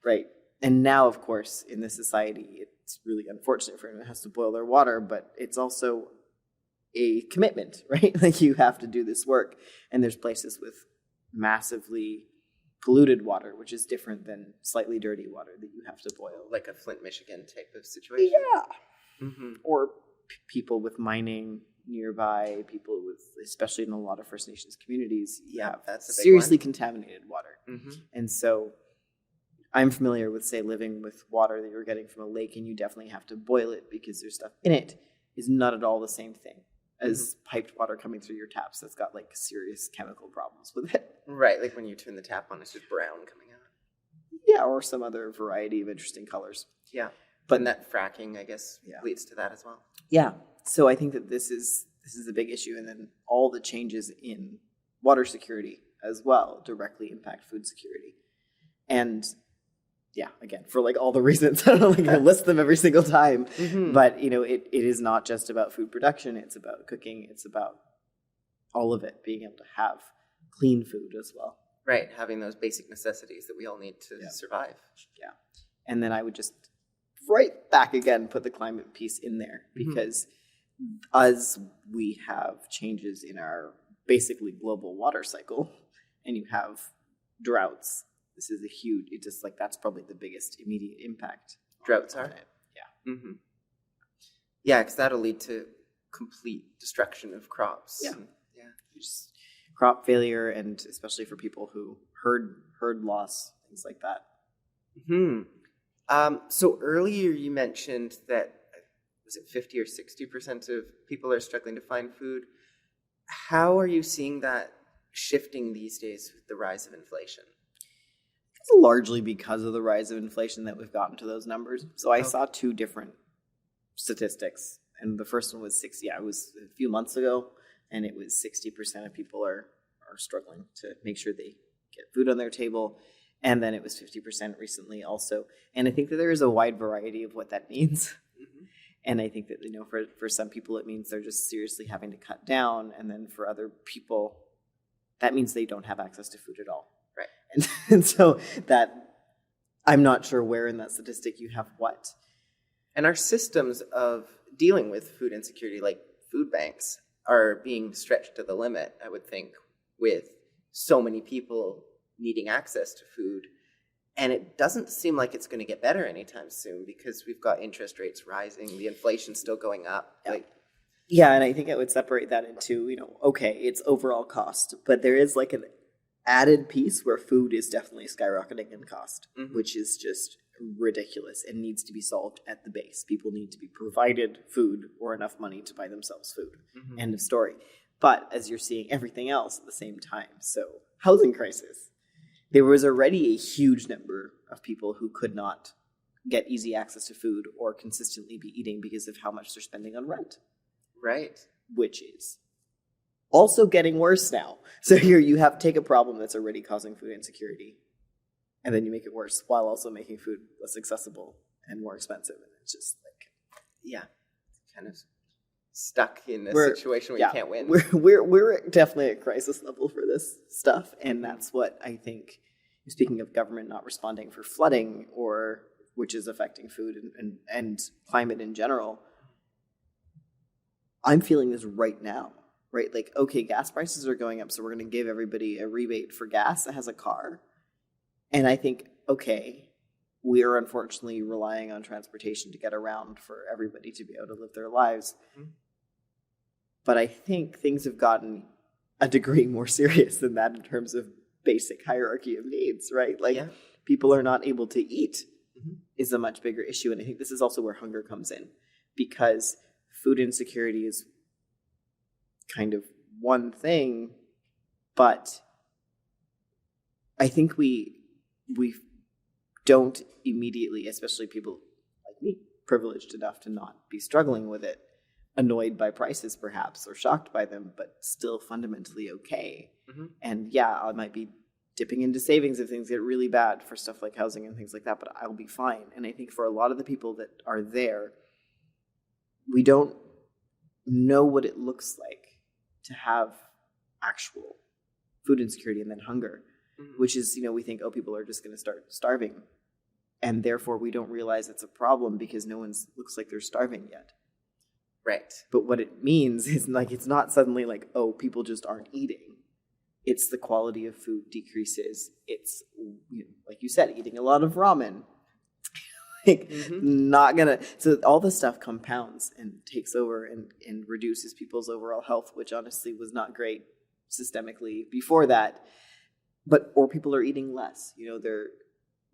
right? And now, of course, in this society, it's really unfortunate for anyone who has to boil their water, but it's also a commitment, right? You have to do this work. And there's places with massively polluted water, which is different than slightly dirty water that you have to boil. Like a Flint, Michigan type of situation. Yeah. Mm-hmm. Or people with mining nearby, people with, especially in a lot of First Nations communities, Yeah, that's a big seriously one. contaminated water. Mm-hmm. And so I'm familiar with, say, living with water that you're getting from a lake, and you definitely have to boil it because there's stuff in it is not at all the same thing as piped water coming through your taps that's got like serious chemical problems with it. Right, like when you turn the tap on, it's just brown coming out. Yeah, or some other variety of interesting colors. Yeah, But and that fracking, I guess, leads to that as well. yeah, so I think that this is a big issue, and then all the changes in water security as well directly impact food security. And yeah, again, for like all the reasons, I don't like to list them every single time, but you know, it is not just about food production. It's about cooking. It's about all of it, being able to have clean food as well. Right, having those basic necessities that we all need to survive. Yeah. And then I would just right back again, put the climate piece in there, because as we have changes in our basically global water cycle, and you have droughts, this is a huge, it's just like, that's probably the biggest immediate impact. Droughts are? It. Yeah. Mm-hmm. Yeah, because that'll lead to complete destruction of crops. Yeah. And, Just crop failure, and especially for people who herd loss, things like that. So earlier you mentioned that, was it 50 or 60% of people are struggling to find food? How are you seeing that shifting these days with the rise of inflation? It's largely because of the rise of inflation that we've gotten to those numbers. So I saw two different statistics, and the first one was 60. It was a few months ago, and it was 60% of people are struggling to make sure they get food on their table. And then it was 50% recently also. And I think that there is a wide variety of what that means. And I think that, you know, for some people, it means they're just seriously having to cut down. And then for other people, that means they don't have access to food at all. Right. And so that, I'm not sure where in that statistic you have what. And our systems of dealing with food insecurity, like food banks, are being stretched to the limit, I would think, with so many people needing access to food. And it doesn't seem like it's going to get better anytime soon, because we've got interest rates rising, the inflation's still going up. Yeah, and I think I would separate that into, you know, okay, it's overall cost, but there is like an added piece where food is definitely skyrocketing in cost, which is just ridiculous and needs to be solved at the base. People need to be provided food or enough money to buy themselves food. End of story. But as you're seeing everything else at the same time, so housing crisis, there was already a huge number of people who could not get easy access to food or consistently be eating because of how much they're spending on rent. Right. Which is also getting worse now. So here you have take a problem that's already causing food insecurity, and then you make it worse while also making food less accessible and more expensive. And it's just like, kind of stuck in a situation where you can't win. We're definitely at crisis level for this stuff, and that's what I think. Speaking of government not responding for flooding, or which is affecting food and climate in general, I'm feeling this right now. Right, like, okay, gas prices are going up, so we're going to give everybody a rebate for gas that has a car. And I think, okay, we are unfortunately relying on transportation to get around for everybody to be able to live their lives. But I think things have gotten a degree more serious than that in terms of basic hierarchy of needs, right? Like, people are not able to eat is a much bigger issue. And I think this is also where hunger comes in, because food insecurity is kind of one thing, but I think we don't immediately, especially people like me, privileged enough to not be struggling with it, annoyed by prices perhaps, or shocked by them, but still fundamentally okay. And I might be dipping into savings if things get really bad for stuff like housing and things like that, but I'll be fine. And I think for a lot of the people that are there, we don't know what it looks like to have actual food insecurity and then hunger, which is, you know, we think, oh, people are just going to start starving. And therefore we don't realize it's a problem because no one looks like they're starving yet. Right. But what it means is, like, it's not suddenly like, oh, people just aren't eating. it's the quality of food decreases. It's, like you said, eating a lot of ramen. Not gonna. So all this stuff compounds and takes over and reduces people's overall health, which honestly was not great systemically before that. Or people are eating less. They're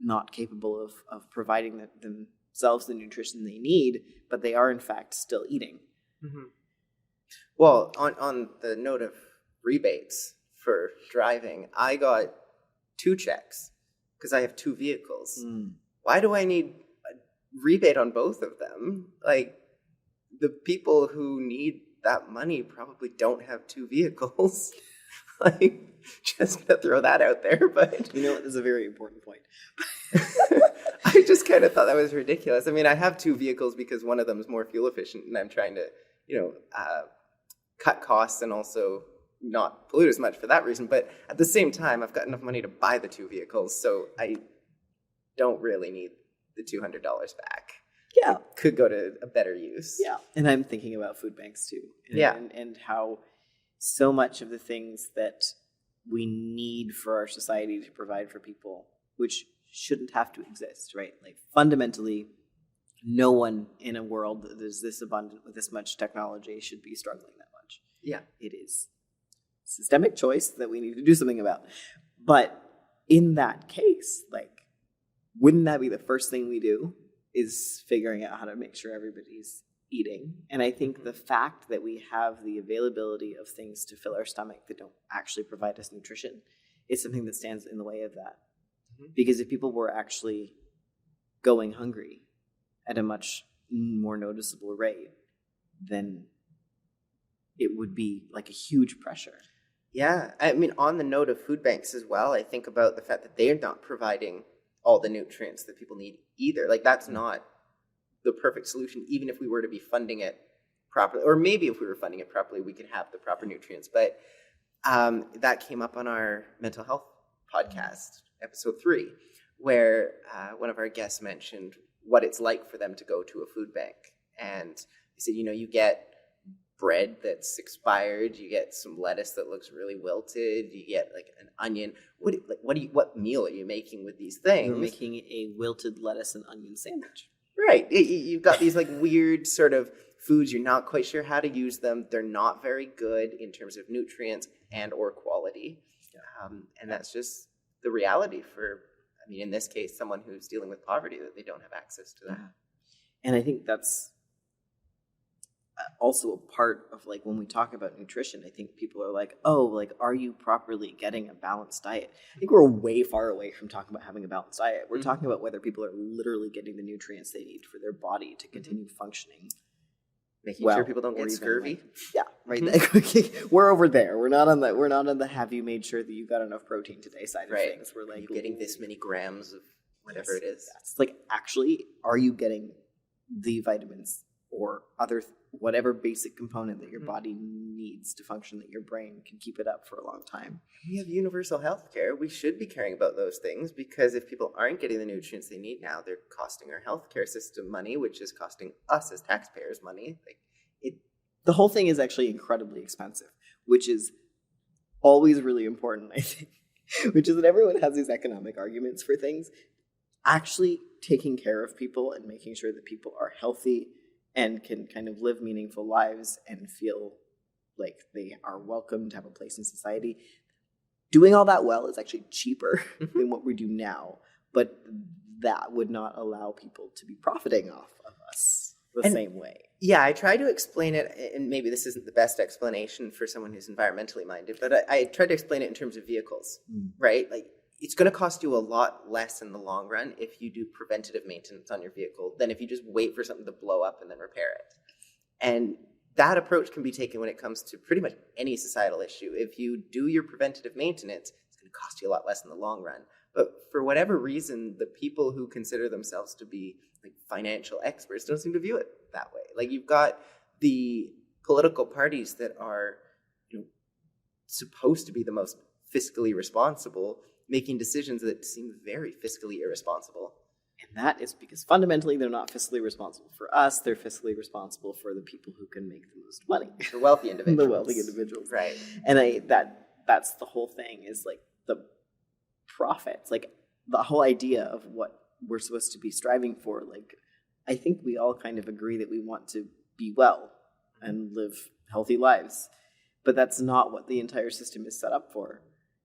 not capable of providing themselves the nutrition they need, but they are in fact still eating. Well, on the note of rebates for driving, I got 2 checks because I have 2 vehicles. Why do I need a rebate on both of them? Like, the people who need that money probably don't have 2 vehicles. Like, just gonna throw that out there, but it's a very important point. I just kind of thought that was ridiculous. I mean, I have 2 vehicles because one of them is more fuel efficient, and I'm trying to, cut costs and also not pollute as much for that reason. But at the same time, I've got enough money to buy the 2 vehicles, so I don't really need the $200 back. Yeah, it could go to a better use. Yeah, and I'm thinking about food banks too. And how so much of the things that we need for our society to provide for people, which shouldn't have to exist, right? Like, fundamentally, no one in a world that is this abundant with this much technology should be struggling that much. Yeah. It is systemic choice that we need to do something about. But in that case, like, wouldn't that be the first thing we do, is figuring out how to make sure everybody's eating? And I think the fact that we have the availability of things to fill our stomach that don't actually provide us nutrition is something that stands in the way of that. Because if people were actually going hungry at a much more noticeable rate, then it would be like a huge pressure. Yeah. I mean, on the note of food banks as well, I think about the fact that they're not providing all the nutrients that people need either. Like, that's not the perfect solution, even if we were to be funding it properly. Or maybe if we were funding it properly, we could have the proper nutrients. But that came up on our mental health podcast, episode 3, where one of our guests mentioned what it's like for them to go to a food bank. And he said, you get bread that's expired, you get some lettuce that looks really wilted, you get like an onion. What meal are you making with these things? You're making a wilted lettuce and onion sandwich. Right. You've got these like weird sort of foods. You're not quite sure how to use them. They're not very good in terms of nutrients and or quality. And that's just the reality for, in this case, someone who's dealing with poverty, that they don't have access to that. And I think that's also a part of, like, when we talk about nutrition, I think people are like, oh, like, are you properly getting a balanced diet? I think we're way far away from talking about having a balanced diet. We're talking about whether people are literally getting the nutrients they need for their body to continue functioning. Making sure people don't get scurvy. Right. We're over there. We're not on the have you made sure that you got enough protein today side of things. We're like, you're getting this many grams of whatever it is. It's like, actually, are you getting the vitamins or other whatever basic component that your body needs to function, that your brain can keep it up for a long time? We have universal health care. We should be caring about those things, because if people aren't getting the nutrients they need now, they're costing our healthcare system money, which is costing us as taxpayers money. The whole thing is actually incredibly expensive, which is always really important, I think, which is that everyone has these economic arguments for things. Actually taking care of people and making sure that people are healthy and can kind of live meaningful lives and feel like they are welcome to have a place in society. Doing all that well is actually cheaper than what we do now, but that would not allow people to be profiting off of us the same way. Yeah, I try to explain it, and maybe this isn't the best explanation for someone who's environmentally minded, but I try to explain it in terms of vehicles, right? Like, it's going to cost you a lot less in the long run if you do preventative maintenance on your vehicle than if you just wait for something to blow up and then repair it. And that approach can be taken when it comes to pretty much any societal issue. If you do your preventative maintenance, it's going to cost you a lot less in the long run. But for whatever reason, the people who consider themselves to be like financial experts don't seem to view it that way. Like, you've got the political parties that are, supposed to be the most fiscally responsible, making decisions that seem very fiscally irresponsible. And that is because fundamentally they're not fiscally responsible for us. They're fiscally responsible for the people who can make the most money. The wealthy individuals. The wealthy individuals. Right. And that that's the whole thing, is like the profits, like the whole idea of what we're supposed to be striving for. Like, I think we all kind of agree that we want to be well and live healthy lives, but that's not what the entire system is set up for.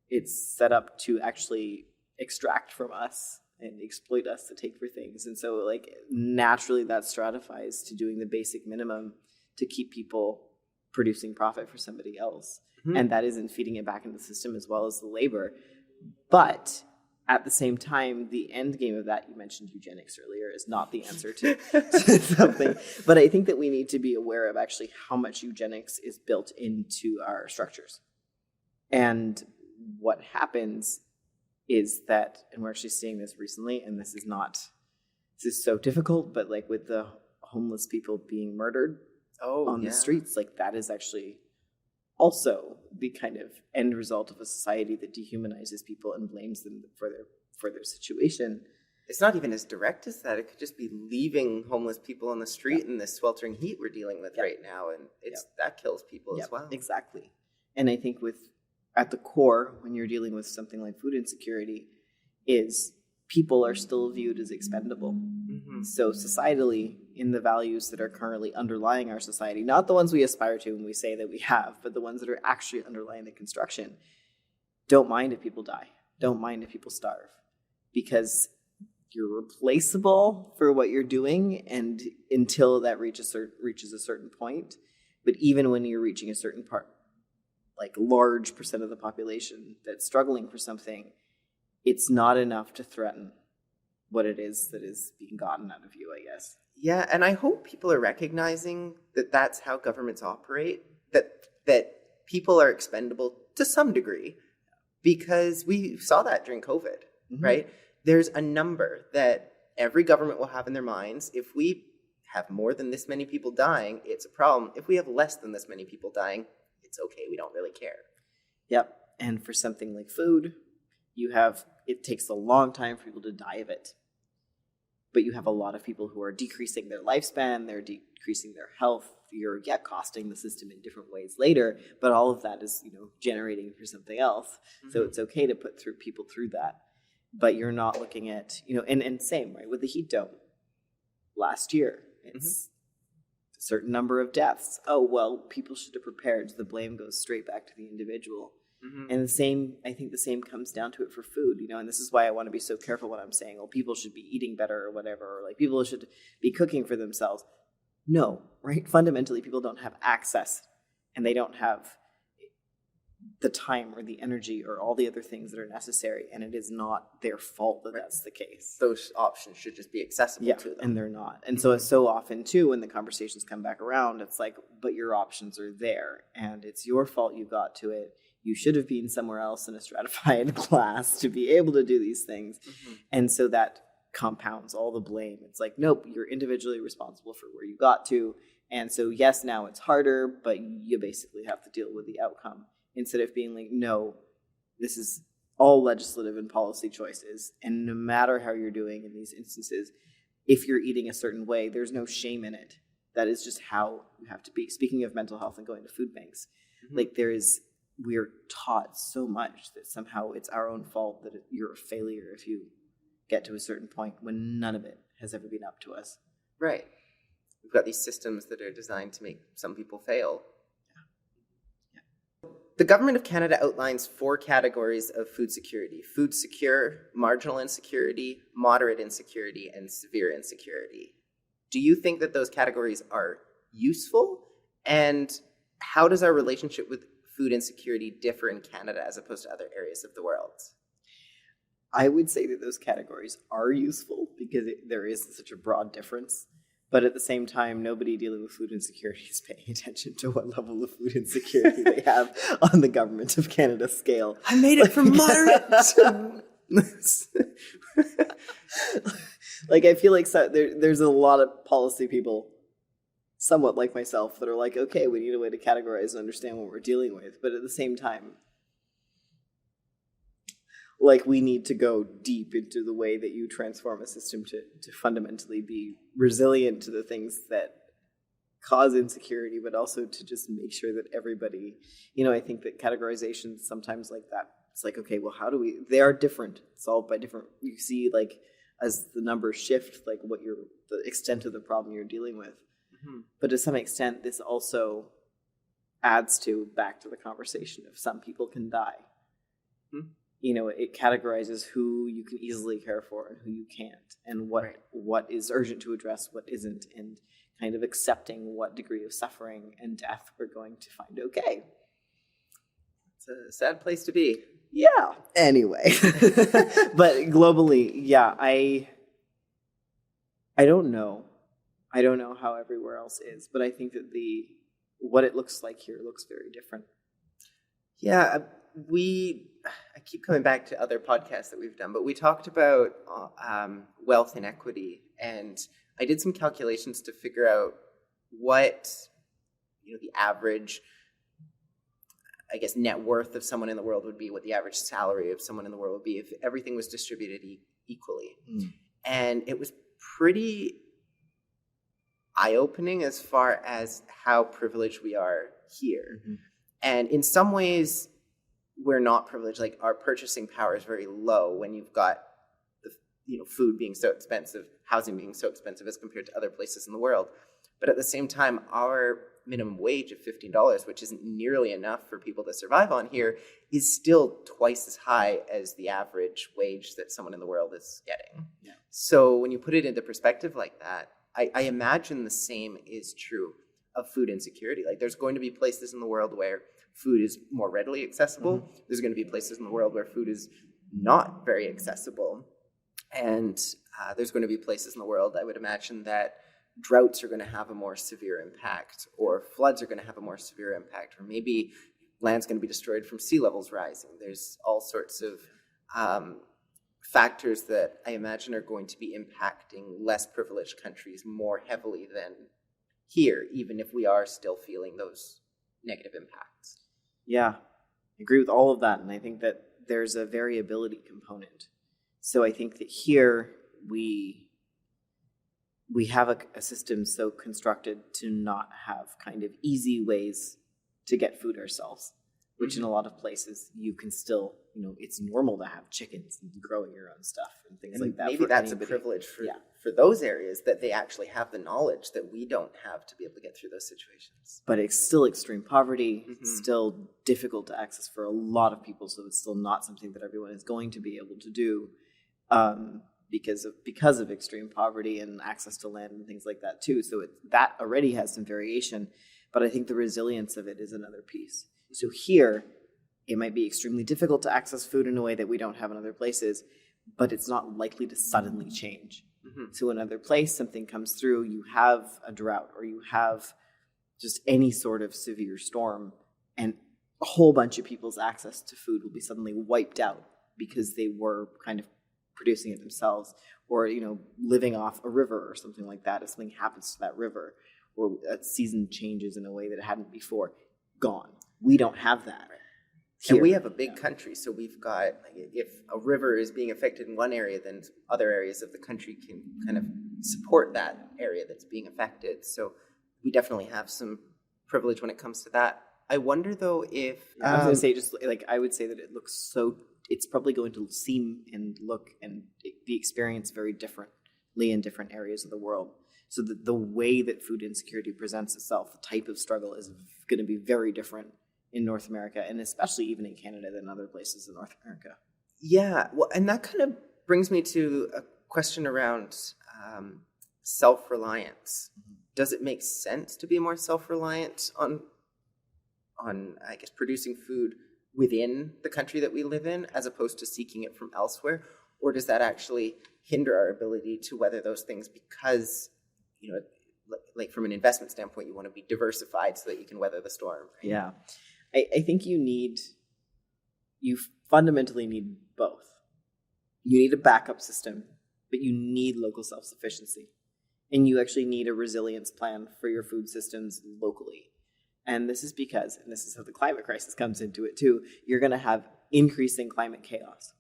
It's set up to actually extract from us and exploit us to take for things. And so like naturally that stratifies to doing the basic minimum to keep people producing profit for somebody else. Mm-hmm. And that isn't feeding it back into the system as well as the labor. But at the same time, the end game of that, you mentioned eugenics earlier, is not the answer to something. But I think that we need to be aware of actually how much eugenics is built into our structures. And what happens is that, and we're actually seeing this recently, and this is so difficult, but like with the homeless people being murdered on the streets, like that is actually also the kind of end result of a society that dehumanizes people and blames them for their situation. It's not even as direct as that. It could just be leaving homeless people on the street in this sweltering heat we're dealing with right now, and that kills people as well. Exactly. And I think at the core, when you're dealing with something like food insecurity, is people are still viewed as expendable. Mm-hmm. So societally, in the values that are currently underlying our society, not the ones we aspire to and we say that we have, but the ones that are actually underlying the construction, don't mind if people die. Don't mind if people starve. Because you're replaceable for what you're doing, and until that reaches a certain point. But even when you're reaching a certain part, like large percent of the population that's struggling for something, it's not enough to threaten what it is that is being gotten out of you, I guess. Yeah, and I hope people are recognizing that that's how governments operate, that people are expendable to some degree, because we saw that during COVID, mm-hmm. right? There's a number that every government will have in their minds. If we have more than this many people dying, it's a problem. If we have less than this many people dying, it's okay. We don't really care. Yep. And for something like food, it takes a long time for people to die of it. But you have a lot of people who are decreasing their lifespan, they're decreasing their health, you're costing the system in different ways later, but all of that is, generating for something else. Mm-hmm. So it's okay to put people through that. But you're not looking at, and same, right, with the heat dome last year. It's a certain number of deaths. Oh, well, people should have prepared. So the blame goes straight back to the individual. Mm-hmm. And I think the same comes down to it for food, and this is why I want to be so careful when I'm saying, well, people should be eating better or whatever, or like people should be cooking for themselves. No, right? Fundamentally, people don't have access, and they don't have the time or the energy or all the other things that are necessary, and it is not their fault that that's the case. Those options should just be accessible to them. And they're not. And so often, too, when the conversations come back around, it's like, but your options are there, and it's your fault you got to it. You should have been somewhere else in a stratified class to be able to do these things. Mm-hmm. And so that compounds all the blame. It's like, nope, you're individually responsible for where you got to. And so, yes, now it's harder, but you basically have to deal with the outcome. Instead of being like, no, this is all legislative and policy choices. And no matter how you're doing in these instances, if you're eating a certain way, there's no shame in it. That is just how you have to be. Speaking of mental health and going to food banks, we're taught so much that somehow it's our own fault that you're a failure if you get to a certain point, when none of it has ever been up to us. Right. We've got these systems that are designed to make some people fail. The Government of Canada outlines 4 categories of food security: food secure, marginal insecurity, moderate insecurity, and severe insecurity. Do you think that those categories are useful? And how does our relationship with food insecurity differ in Canada as opposed to other areas of the world? I would say that those categories are useful because there is such a broad difference. But at the same time, nobody dealing with food insecurity is paying attention to what level of food insecurity they have on the Government of Canada scale. I made it from moderate. I feel like there's a lot of policy people, somewhat like myself, that are like, okay, we need a way to categorize and understand what we're dealing with. But at the same time, we need to go deep into the way that you transform a system to fundamentally be resilient to the things that cause insecurity, but also to just make sure that everybody, I think that categorization sometimes like that, it's like, okay, well, they are different, solved by different, you see like as the numbers shift, like the extent of the problem you're dealing with. Mm-hmm. But to some extent, this also adds back to the conversation of some people can die. Mm-hmm. It categorizes who you can easily care for and who you can't, and what is urgent to address, what isn't, and kind of accepting what degree of suffering and death we're going to find okay. It's a sad place to be. Yeah. Anyway. But globally, yeah, I don't know. I don't know how everywhere else is, but I think that what it looks like here looks very different. Yeah, I keep coming back to other podcasts that we've done, but we talked about wealth inequity, and I did some calculations to figure out what the average, I guess, net worth of someone in the world would be, what the average salary of someone in the world would be if everything was distributed equally. Mm. And it was pretty eye-opening as far as how privileged we are here. Mm-hmm. And in some ways, we're not privileged. Like, our purchasing power is very low when you've got food being so expensive, housing being so expensive as compared to other places in the world. But at the same time, our minimum wage of $15, which isn't nearly enough for people to survive on here, is still twice as high as the average wage that someone in the world is getting. Yeah. So when you put it into perspective like that, I imagine the same is true of food insecurity. Like, there's going to be places in the world where food is more readily accessible. Mm-hmm. There's going to be places in the world where food is not very accessible. And there's going to be places in the world, I would imagine, that droughts are going to have a more severe impact, or floods are going to have a more severe impact, or maybe land's going to be destroyed from sea levels rising. There's all sorts of factors that I imagine are going to be impacting less privileged countries more heavily than here, even if we are still feeling those negative impacts. Yeah, I agree with all of that. And I think that there's a variability component. So I think that here we have a system so constructed to not have kind of easy ways to get food ourselves, which in a lot of places you can still, it's normal to have chickens and growing your own stuff and things like that. Maybe that's a privilege for those areas, that they actually have the knowledge that we don't have to be able to get through those situations. But it's still extreme poverty, still difficult to access for a lot of people, so it's still not something that everyone is going to be able to do. Because of extreme poverty and access to land and things like that too. So that already has some variation, but I think the resilience of it is another piece. So here, it might be extremely difficult to access food in a way that we don't have in other places, but it's not likely to suddenly change. Mm-hmm. So in another place, something comes through, you have a drought, or you have just any sort of severe storm, and a whole bunch of people's access to food will be suddenly wiped out because they were kind of producing it themselves, or living off a river or something like that. If something happens to that river, or a season changes in a way that it hadn't before, gone. We don't have that. Here. And we have a big country, so we've got, if a river is being affected in one area, then other areas of the country can kind of support that area that's being affected. So we definitely have some privilege when it comes to that. I wonder though if I was going to say, just like, I would say that it looks so. It's probably going to seem and look and be experienced very differently in different areas of the world. So the way that food insecurity presents itself, the type of struggle, is going to be very different in North America, and especially even in Canada, than other places in North America. Yeah, well, and that kind of brings me to a question around self-reliance. Mm-hmm. Does it make sense to be more self-reliant on I guess, producing food within the country that we live in, as opposed to seeking it from elsewhere? Or does that actually hinder our ability to weather those things because, like from an investment standpoint, you want to be diversified so that you can weather the storm? Right? Yeah. I think you fundamentally need both. You need a backup system, but you need local self-sufficiency. And you actually need a resilience plan for your food systems locally. And this is because, and this is how the climate crisis comes into it too, you're going to have increasing climate chaos,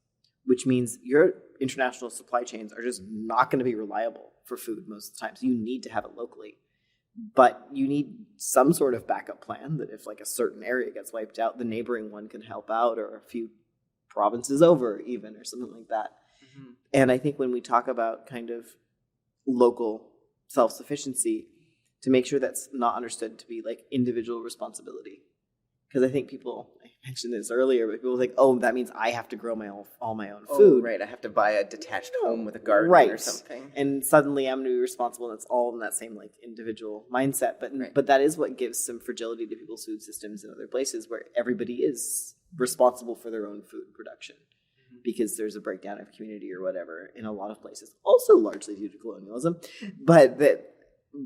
which means your international supply chains are just not going to be reliable for food most of the time. So you need to have it locally. But you need some sort of backup plan that if like a certain area gets wiped out, the neighboring one can help out, or a few provinces over even, or something like that. Mm-hmm. And I think when we talk about kind of local self-sufficiency, to make sure that's not understood to be like individual responsibility. Because I think people, I mentioned this earlier, but people think, oh, that means I have to grow all my own food. Oh, right, I have to buy a detached home with a garden or something. And suddenly I'm going to be responsible, and it's all in that same like individual mindset. But that is what gives some fragility to people's food systems in other places where everybody is responsible for their own food production. Because there's a breakdown of community or whatever in a lot of places, also largely due to colonialism, but that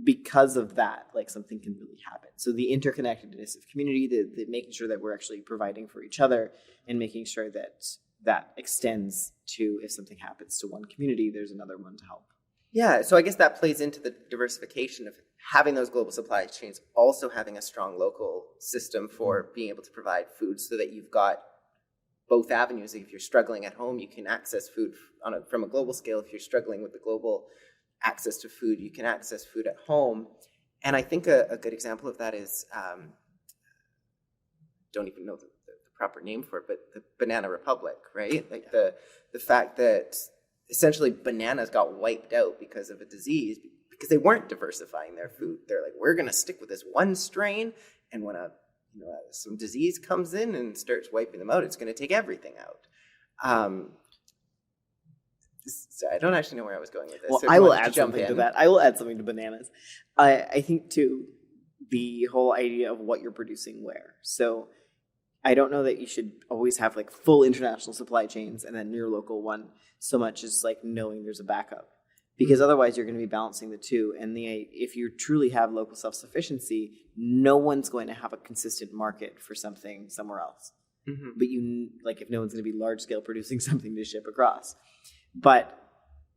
because of that, like something can really happen. So the interconnectedness of community, the making sure that we're actually providing for each other, and making sure that that extends to, if something happens to one community, there's another one to help. Yeah, so I guess that plays into the diversification of having those global supply chains, also having a strong local system for being able to provide food, so that you've got both avenues. If you're struggling at home, you can access food from a global scale. If you're struggling with the global access to food, you can access food at home. And I think a good example of that is, don't even know the proper name for it, but the Banana Republic, right? Like the fact that essentially bananas got wiped out because of a disease, because they weren't diversifying their food. They're like, we're going to stick with this one strain, and when some disease comes in and starts wiping them out, it's going to take everything out. So I don't actually know where I was going with this. Well, so I will add something to that. I will add something to bananas. I think, too, the whole idea of what you're producing where. So I don't know that you should always have like full international supply chains and then your local one, so much as like knowing there's a backup. Because otherwise you're going to be balancing the two. And if you truly have local self-sufficiency, no one's going to have a consistent market for something somewhere else. Mm-hmm. But if no one's going to be large-scale producing something to ship across. But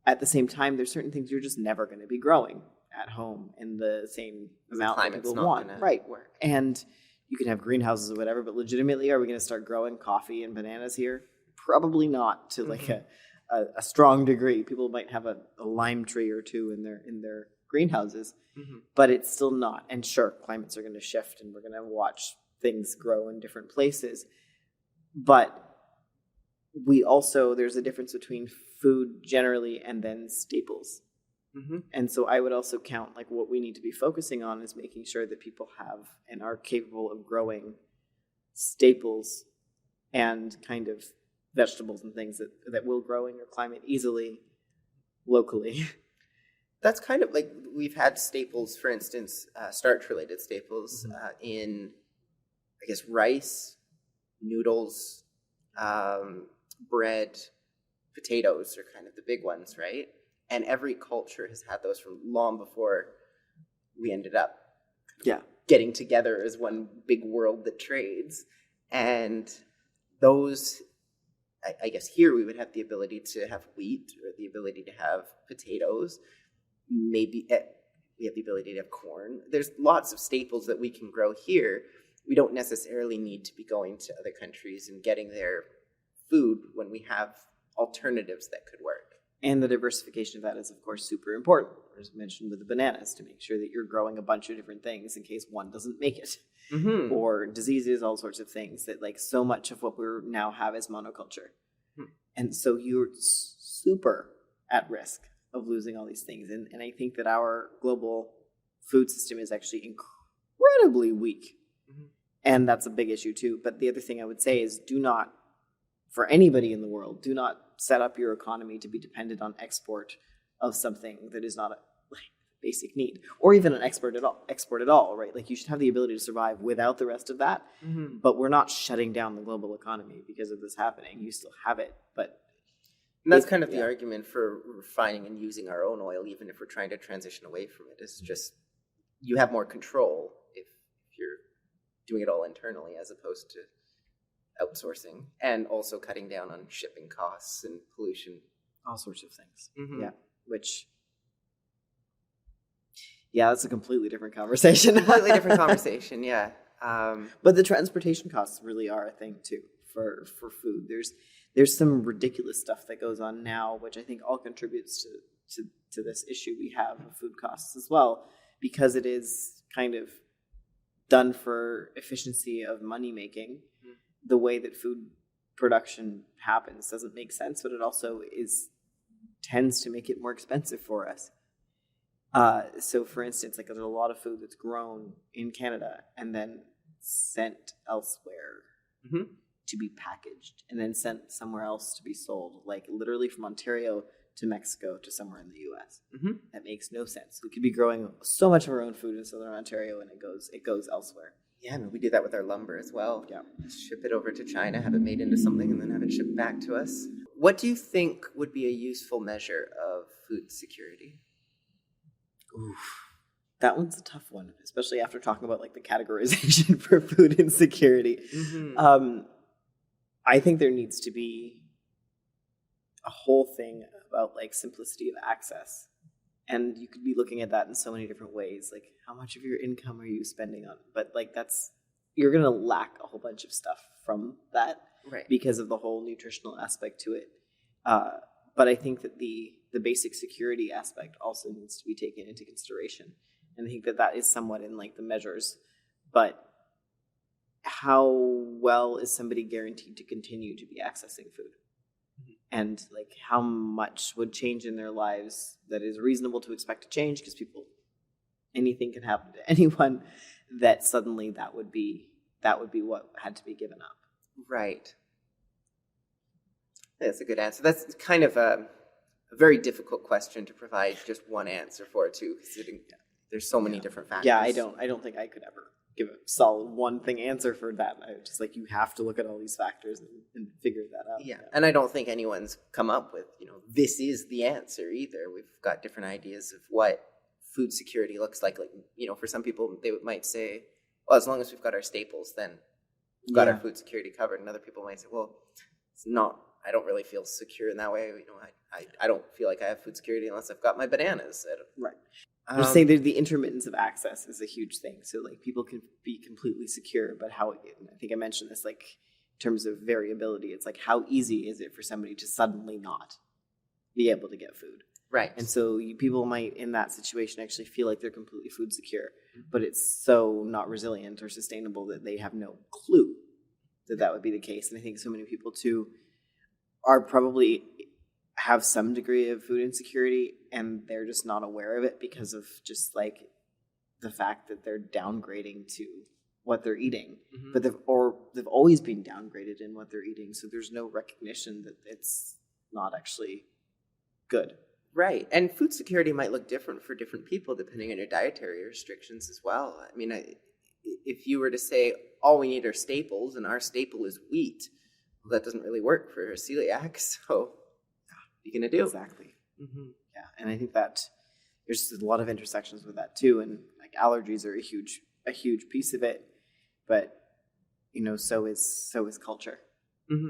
at the same time, there's certain things you're just never going to be growing at home in the same amount that people want. Right. Work. And you can have greenhouses or whatever, but legitimately, are we going to start growing coffee and bananas here? Probably not to like a strong degree. People might have a lime tree or two in their greenhouses, but it's still not. And sure, climates are going to shift, and we're going to watch things grow in different places. But there's a difference between food generally and then staples. Mm-hmm. And so I would also count like what we need to be focusing on is making sure that people have and are capable of growing staples and kind of vegetables and things that will grow in your climate easily locally. That's kind of like we've had staples, for instance, starch-related staples in, I guess, rice, noodles, bread, potatoes are kind of the big ones, right? And every culture has had those from long before we ended up getting together as one big world that trades. And those, I guess here we would have the ability to have wheat or the ability to have potatoes. Maybe we have the ability to have corn. There's lots of staples that we can grow here. We don't necessarily need to be going to other countries and getting their food when we have alternatives that could work. And the diversification of that is, of course, super important, as mentioned with the bananas, to make sure that you're growing a bunch of different things in case one doesn't make it. Mm-hmm. Or diseases, all sorts of things that like so much of what we now have is monoculture. And so you're super at risk of losing all these things. And I think that our global food system is actually incredibly weak. And that's a big issue too. But the other thing I would say is for anybody in the world, do not set up your economy to be dependent on export of something that is not a basic need, or even an export at all, right? Like you should have the ability to survive without the rest of that, but we're not shutting down the global economy because of this happening. You still have it, but... And that's kind of the argument for refining and using our own oil, even if we're trying to transition away from it. It's just, you have more control if you're doing it all internally as opposed to outsourcing, and also cutting down on shipping costs and pollution. All sorts of things. That's a completely different conversation. But the transportation costs really are a thing too for food. There's some ridiculous stuff that goes on now, which I think all contributes to this issue we have of food costs as well, because it is kind of done for efficiency of money making, the way that food production happens doesn't make sense, but it also tends to make it more expensive for us. So for instance, like there's a lot of food that's grown in Canada and then sent elsewhere to be packaged and then sent somewhere else to be sold, like literally from Ontario to Mexico to somewhere in the US. That makes no sense. We could be growing so much of our own food in Southern Ontario and it goes elsewhere. Yeah, I mean, we do that with our lumber as well. Yeah. Ship it over to China, have it made into something, and then have it shipped back to us. What do you think would be a useful measure of food security? Oof. That one's a tough one, especially after talking about like the categorization for food insecurity. I think there needs to be a whole thing about like simplicity of access. And you could be looking at that in so many different ways. Like, how much of your income are you spending on? But like you're going to lack a whole bunch of stuff from that, right? Because of the whole nutritional aspect to it. But I think that the basic security aspect also needs to be taken into consideration. And I think that is somewhat in like the measures. But how well is somebody guaranteed to continue to be accessing food? And like how much would change in their lives that is reasonable to expect to change, because anything can happen to anyone, that suddenly that would be what had to be given up. Right. That's a good answer. That's kind of a very difficult question to provide just one answer for, too, because there's so many different factors. Yeah, I don't think I could ever give a solid one thing answer for that. I just like, you have to look at all these factors and figure that out. Yeah, and I don't think anyone's come up with, this is the answer either. We've got different ideas of what food security looks like. Like, for some people, they might say, well, as long as we've got our staples, then we've got our food security covered. And other people might say, well, it's not, I don't really feel secure in that way. I don't feel like I have food security unless I've got my bananas. Right. I'm just saying that the intermittence of access is a huge thing. So like people can be completely secure, but I think I mentioned this, like in terms of variability, it's like how easy is it for somebody to suddenly not be able to get food? Right. And so people might in that situation actually feel like they're completely food secure, but it's so not resilient or sustainable that they have no clue that would be the case. And I think so many people too are probably have some degree of food insecurity and they're just not aware of it because of just like the fact that they're downgrading to what they're eating, but they've always been downgraded in what they're eating. So there's no recognition that it's not actually good. Right. And food security might look different for different people depending on your dietary restrictions as well. I mean, if you were to say all we need are staples and our staple is wheat, well, that doesn't really work for a celiac. So what are you going to do? Exactly. Yeah. And I think that there's a lot of intersections with that too. And like allergies are a huge piece of it, but so is culture.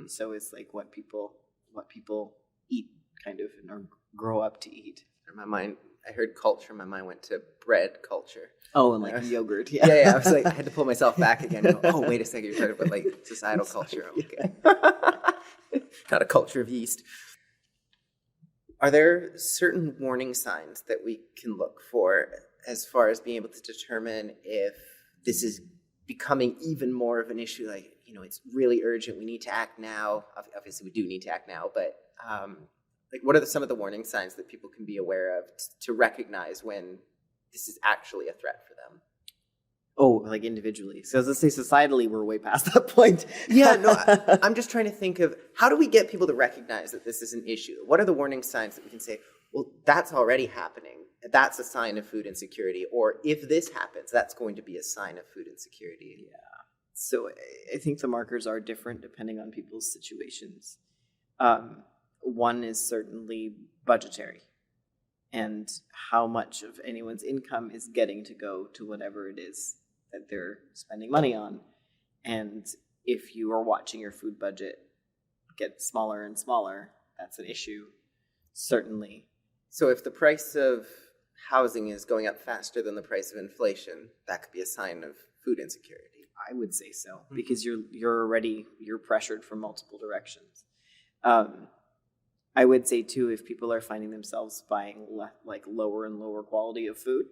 So is like what people eat kind of or grow up to eat. In my mind, I heard culture. My mind went to bread culture. Oh, and like yogurt. Yeah. Yeah. I was like, I had to pull myself back again. And go, oh, wait a second. You're talking about like societal culture. Okay. Not a culture of yeast. Are there certain warning signs that we can look for as far as being able to determine if this is becoming even more of an issue? Like, it's really urgent. We need to act now. Obviously, we do need to act now. But like, what are some of the warning signs that people can be aware of to recognize when this is actually a threat for them? Oh, like individually. So let's say societally, we're way past that point. Yeah, no, I'm just trying to think of how do we get people to recognize that this is an issue? What are the warning signs that we can say, well, that's already happening. That's a sign of food insecurity. Or if this happens, that's going to be a sign of food insecurity. Yeah. So I think the markers are different depending on people's situations. One is certainly budgetary and how much of anyone's income is getting to go to whatever it is that they're spending money on. And if you are watching your food budget get smaller and smaller, that's an issue, certainly. So if the price of housing is going up faster than the price of inflation, that could be a sign of food insecurity. I would say so, because you're pressured from multiple directions. I would say too, if people are finding themselves buying like lower and lower quality of food,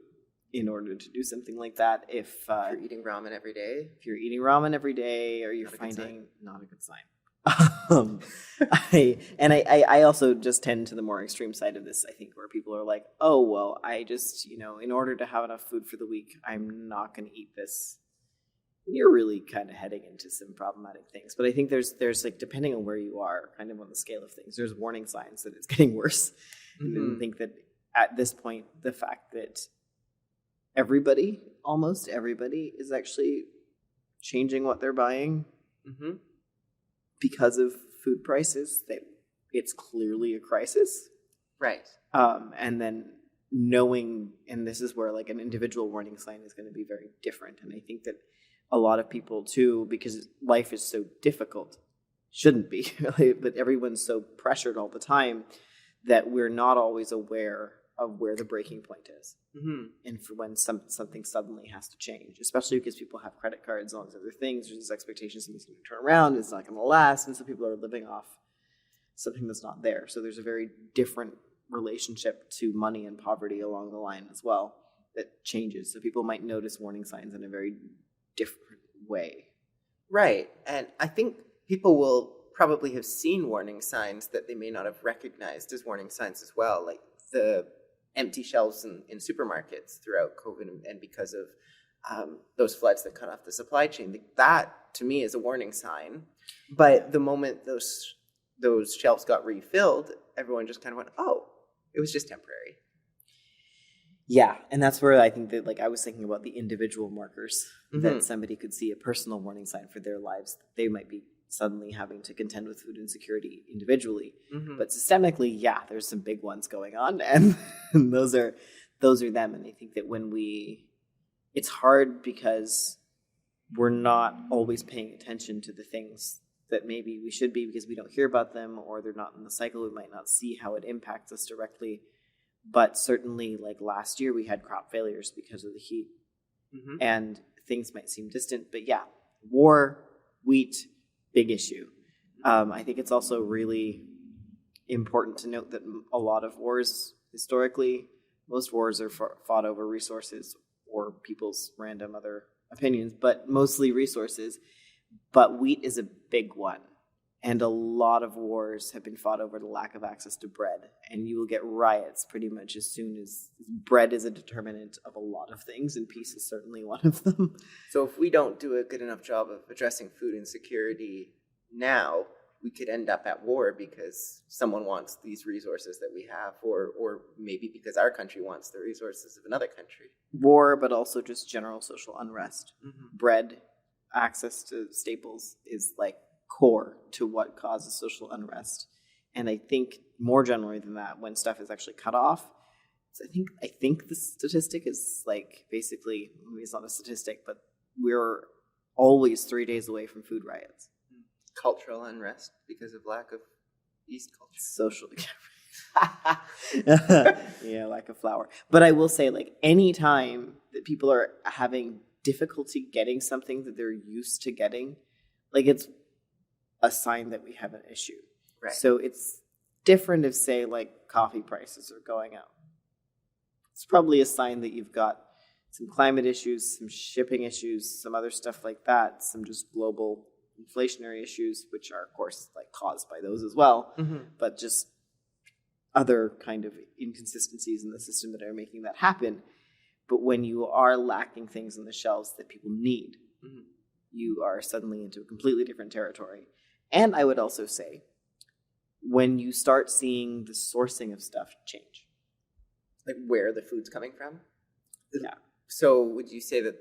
in order to do something like that. If You're eating ramen every day. if you're eating ramen every day, or you're Not a good sign. finding not a good sign. I also just tend to the more extreme side of this. I think where people are like, oh well, I just in order to have enough food for the week, I'm not going to eat this. You're really kind of heading into some problematic things. But I think there's like, depending on where you are, kind of on the scale of things, there's warning signs that it's getting worse. Mm-hmm. And I think that at this point, the fact that almost everybody is actually changing what they're buying Mm-hmm. because of food prices, that it's clearly a crisis. Right. And then knowing, and this is where like an individual warning sign is going to be very different. And I think that a lot of people too, because life is so difficult, shouldn't be, but everyone's so pressured all the time that we're not always aware of where the breaking point is. Mm-hmm. And for when something suddenly has to change, especially because people have credit cards and all these other things, there's this expectation something's going to turn around, it's not going to last, and so people are living off something that's not there. So there's a very different relationship to money and poverty along the line as well that changes. So people might notice warning signs in a very different way. Right. And I think people will probably have seen warning signs that they may not have recognized as warning signs as well, like the empty shelves in supermarkets throughout COVID, and because of those floods that cut off the supply chain. That, to me, is a warning sign. But the moment those shelves got refilled, everyone just kind of went, oh, it was just temporary. Yeah, and that's where I think that, like, I was thinking about the individual markers Mm-hmm. that somebody could see, a personal warning sign for their lives. They might be suddenly having to contend with food insecurity individually. Mm-hmm. But systemically, yeah, there's some big ones going on, and those are them. And I think that it's hard because we're not always paying attention to the things that maybe we should be, because we don't hear about them, or they're not in the cycle. We might not see how it impacts us directly. But certainly, like last year, we had crop failures because of the heat. Mm-hmm. And things might seem distant, but yeah, war, wheat, big issue. I think it's also really important to note that a lot of wars, historically, most wars are fought over resources or people's random other opinions, but mostly resources. But wheat is a big one. And a lot of wars have been fought over the lack of access to bread. And you will get riots pretty much as soon as bread is a determinant of a lot of things, and peace is certainly one of them. So if we don't do a good enough job of addressing food insecurity now, we could end up at war because someone wants these resources that we have, or maybe because our country wants the resources of another country. War, but also just general social unrest. Mm-hmm. Bread, access to staples is like core to what causes social unrest. And I think more generally than that, when stuff is actually cut off, I think the statistic is like, basically, maybe it's not a statistic, but we're always 3 days away from food riots. Cultural unrest because of lack of East culture. Social. Yeah, lack of flour. But I will say, like, any time that people are having difficulty getting something that they're used to getting, like, it's a sign that we have an issue. Right. So it's different if, say, like, coffee prices are going up. It's probably a sign that you've got some climate issues, some shipping issues, some other stuff like that, some just global inflationary issues, which are, of course, like, caused by those as well, Mm-hmm. but just other kind of inconsistencies in the system that are making that happen. But when you are lacking things on the shelves that people need, Mm-hmm. you are suddenly into a completely different territory. And I would also say, when you start seeing the sourcing of stuff change. Like where the food's coming from? Yeah. So would you say that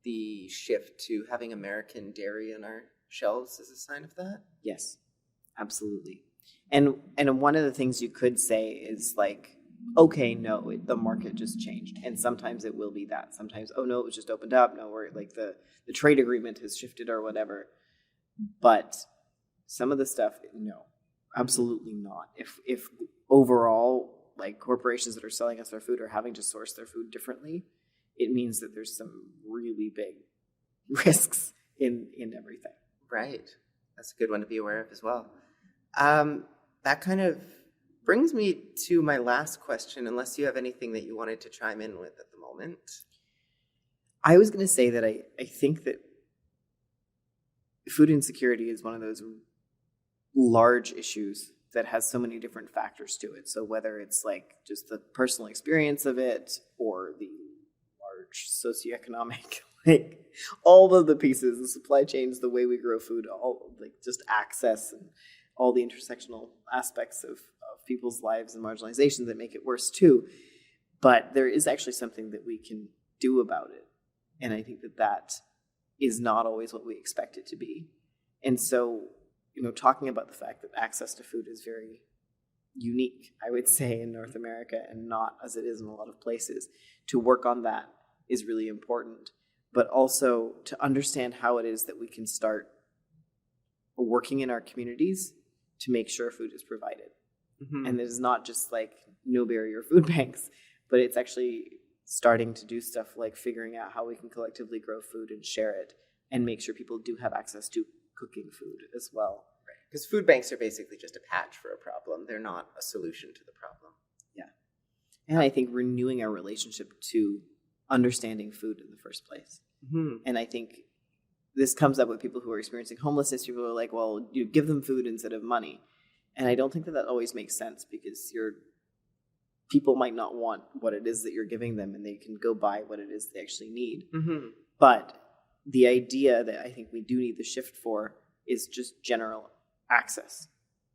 the shift to having American dairy on our shelves is a sign of that? Yes, absolutely. And one of the things you could say is like, okay, no, the market just changed. And sometimes it will be that. Sometimes, oh no, it was just opened up. No, we're like the trade agreement has shifted or whatever. But some of the stuff, no, absolutely not. If overall, like, corporations that are selling us their food are having to source their food differently, it means that there's some really big risks in everything. Right. That's a good one to be aware of as well. That kind of brings me to my last question, unless you have anything that you wanted to chime in with at the moment. I was going to say that I think that food insecurity is one of those large issues that has so many different factors to it. So whether it's like just the personal experience of it or the large socioeconomic, like all of the pieces, the supply chains, the way we grow food, all like just access and all the intersectional aspects of people's lives and marginalization that make it worse too. But there is actually something that we can do about it. And I think that that is not always what we expect it to be. And so, talking about the fact that access to food is very unique, I would say, in North America and not as it is in a lot of places, to work on that is really important. But also to understand how it is that we can start working in our communities to make sure food is provided. Mm-hmm. And it is not just like no barrier food banks, but it's actually starting to do stuff like figuring out how we can collectively grow food and share it and make sure people do have access to cooking food as well. Right. Because food banks are basically just a patch for a problem. They're not a solution to the problem. Yeah. And I think renewing our relationship to understanding food in the first place. Mm-hmm. And I think this comes up with people who are experiencing homelessness. People are like, well, you give them food instead of money. And I don't think that always makes sense because people might not want what it is that you're giving them and they can go buy what it is they actually need. Mm-hmm. But the idea that I think we do need the shift for is just general access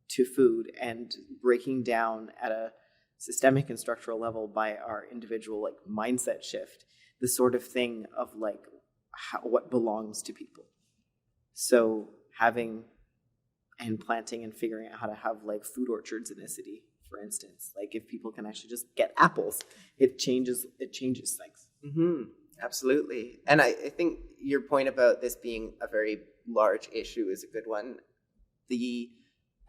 to food and breaking down at a systemic and structural level by our individual mindset shift, the sort of thing of what belongs to people. So having and planting and figuring out how to have food orchards in a city, for instance, if people can actually just get apples, it changes things. Mm-hmm. Absolutely. And I think your point about this being a very large issue is a good one. The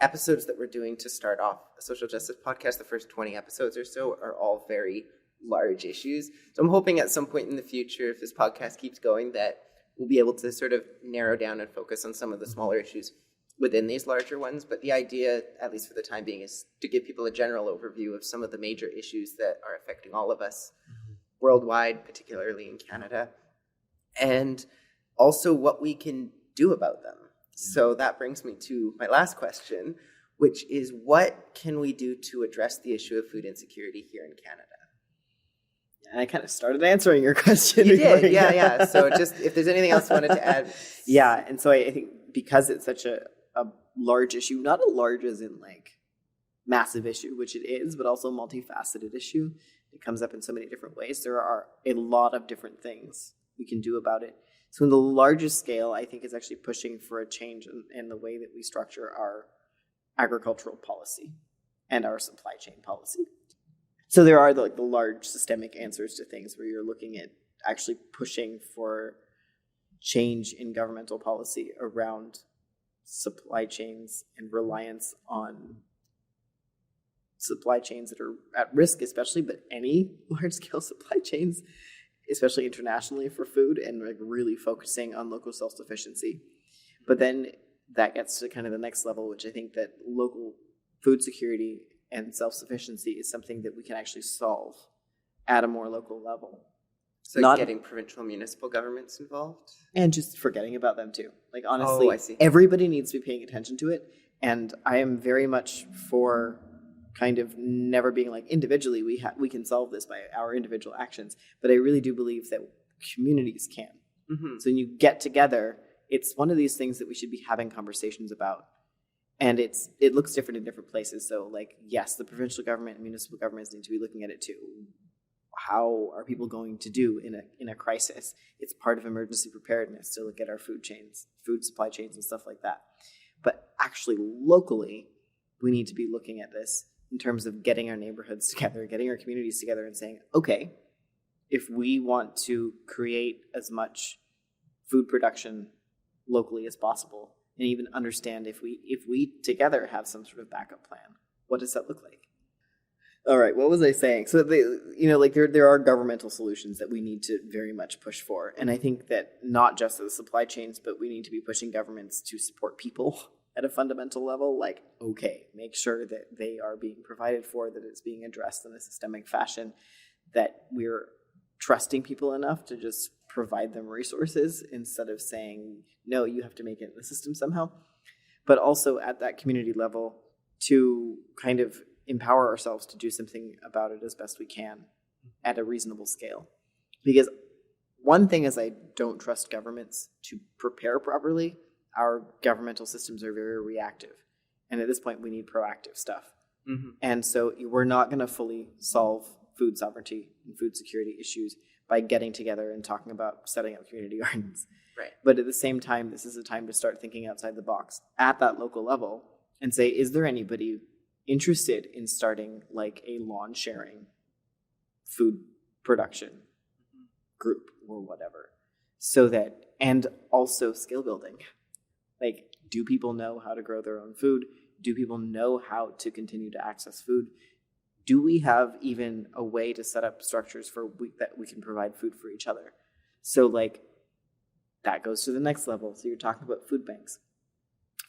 episodes that we're doing to start off a social justice podcast, the first 20 episodes or so, are all very large issues. So I'm hoping at some point in the future, if this podcast keeps going, that we'll be able to sort of narrow down and focus on some of the smaller issues within these larger ones. But the idea, at least for the time being, is to give people a general overview of some of the major issues that are affecting all of us worldwide, particularly in Canada, and also what we can do about them. So that brings me to my last question, which is what can we do to address the issue of food insecurity here in Canada? And I kind of started answering your question. You did, yeah. So just if there's anything else you wanted to add. Yeah, and so I think because it's such a large issue, not a large as in massive issue, which it is, but also a multifaceted issue. It comes up in so many different ways. There are a lot of different things we can do about it. So in the largest scale, I think it's actually pushing for a change in the way that we structure our agricultural policy and our supply chain policy. So there are the large systemic answers to things where you're looking at actually pushing for change in governmental policy around supply chains and reliance on supply chains that are at risk, especially, but any large-scale supply chains, especially internationally for food, and really focusing on local self-sufficiency. But then that gets to kind of the next level, which I think that local food security and self-sufficiency is something that we can actually solve at a more local level. So not getting provincial municipal governments involved? And just forgetting about them too. Honestly, I see. Everybody needs to be paying attention to it. And I am very much for kind of never being individually we can solve this by our individual actions. But I really do believe that communities can. Mm-hmm. So when you get together, it's one of these things that we should be having conversations about. And it looks different in different places. So yes, the provincial government and municipal governments need to be looking at it too. How are people going to do in a crisis? It's part of emergency preparedness to look at our food supply chains and stuff like that. But actually locally, we need to be looking at this in terms of getting our neighborhoods together, getting our communities together and saying, okay, if we want to create as much food production locally as possible, and even understand if we together have some sort of backup plan, what does that look like? All right, what was I saying? So there are governmental solutions that we need to very much push for, and I think that not just the supply chains, but we need to be pushing governments to support people at a fundamental level. Make sure that they are being provided for, that it's being addressed in a systemic fashion, that we're trusting people enough to just provide them resources instead of saying, no, you have to make it in the system somehow. But also at that community level to kind of empower ourselves to do something about it as best we can at a reasonable scale. Because one thing is I don't trust governments to prepare properly. Our governmental systems are very reactive. And at this point, we need proactive stuff. Mm-hmm. And so we're not going to fully solve food sovereignty and food security issues by getting together and talking about setting up community gardens. Right. But at the same time, this is a time to start thinking outside the box at that local level and say, is there anybody interested in starting like a lawn sharing food production group or whatever? So that, and also skill building. Like, do people know how to grow their own food? Do people know how to continue to access food? Do we have even a way to set up structures that we can provide food for each other? So like that goes to the next level. So you're talking about food banks.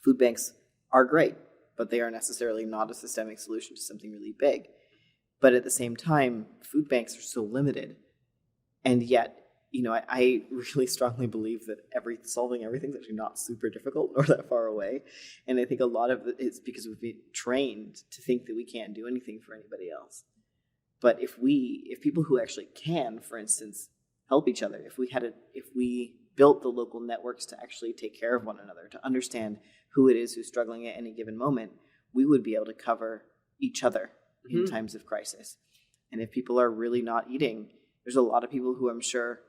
Food banks are great, but they are necessarily not a systemic solution to something really big. But at the same time, food banks are so limited. And yet, I really strongly believe that solving everything is actually not super difficult or that far away. And I think a lot of it is because we've been trained to think that we can't do anything for anybody else. But if people who actually can, for instance, help each other, if we built the local networks to actually take care of one another, to understand who it is who's struggling at any given moment, we would be able to cover each other in times of crisis. And if people are really not eating, there's a lot of people who I'm sure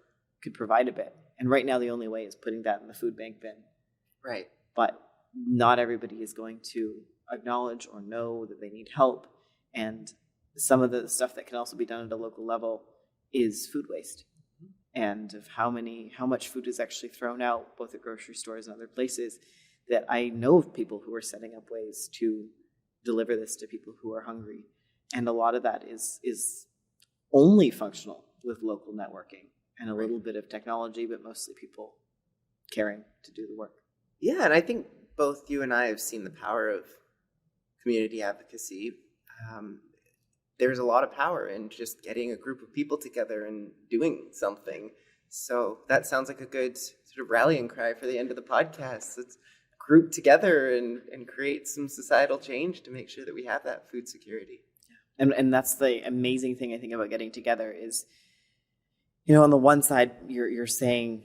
could provide a bit. And right now the only way is putting that in the food bank bin. Right. But not everybody is going to acknowledge or know that they need help. And some of the stuff that can also be done at a local level is food waste. And of how much food is actually thrown out, both at grocery stores and other places, that I know of people who are setting up ways to deliver this to people who are hungry. And a lot of that is only functional with local networking and a little bit of technology, but mostly people caring to do the work. Yeah, and I think both you and I have seen the power of community advocacy. There's a lot of power in just getting a group of people together and doing something. So that sounds like a good sort of rallying cry for the end of the podcast. Let's group together and create some societal change to make sure that we have that food security. And that's the amazing thing I think about getting together is, on the one side, you're saying,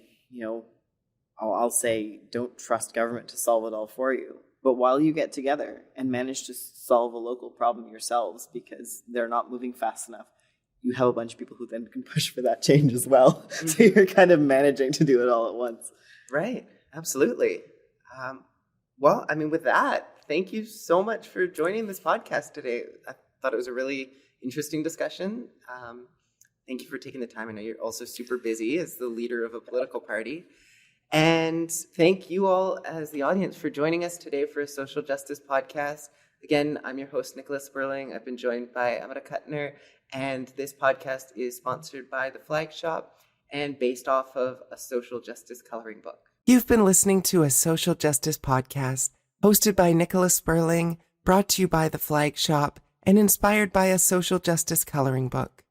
I'll say, don't trust government to solve it all for you. But while you get together and manage to solve a local problem yourselves because they're not moving fast enough, you have a bunch of people who then can push for that change as well. Mm-hmm. So you're kind of managing to do it all at once. Right. Absolutely. With that, thank you so much for joining this podcast today. I thought it was a really interesting discussion. Thank you for taking the time. I know you're also super busy as the leader of a political party. And thank you all as the audience for joining us today for a social justice podcast. Again, I'm your host, Nicola Spurling. I've been joined by Amita Kuttner, and this podcast is sponsored by The Flag Shop and based off of a social justice coloring book. You've been listening to a social justice podcast hosted by Nicola Spurling, brought to you by The Flag Shop, and inspired by a social justice coloring book.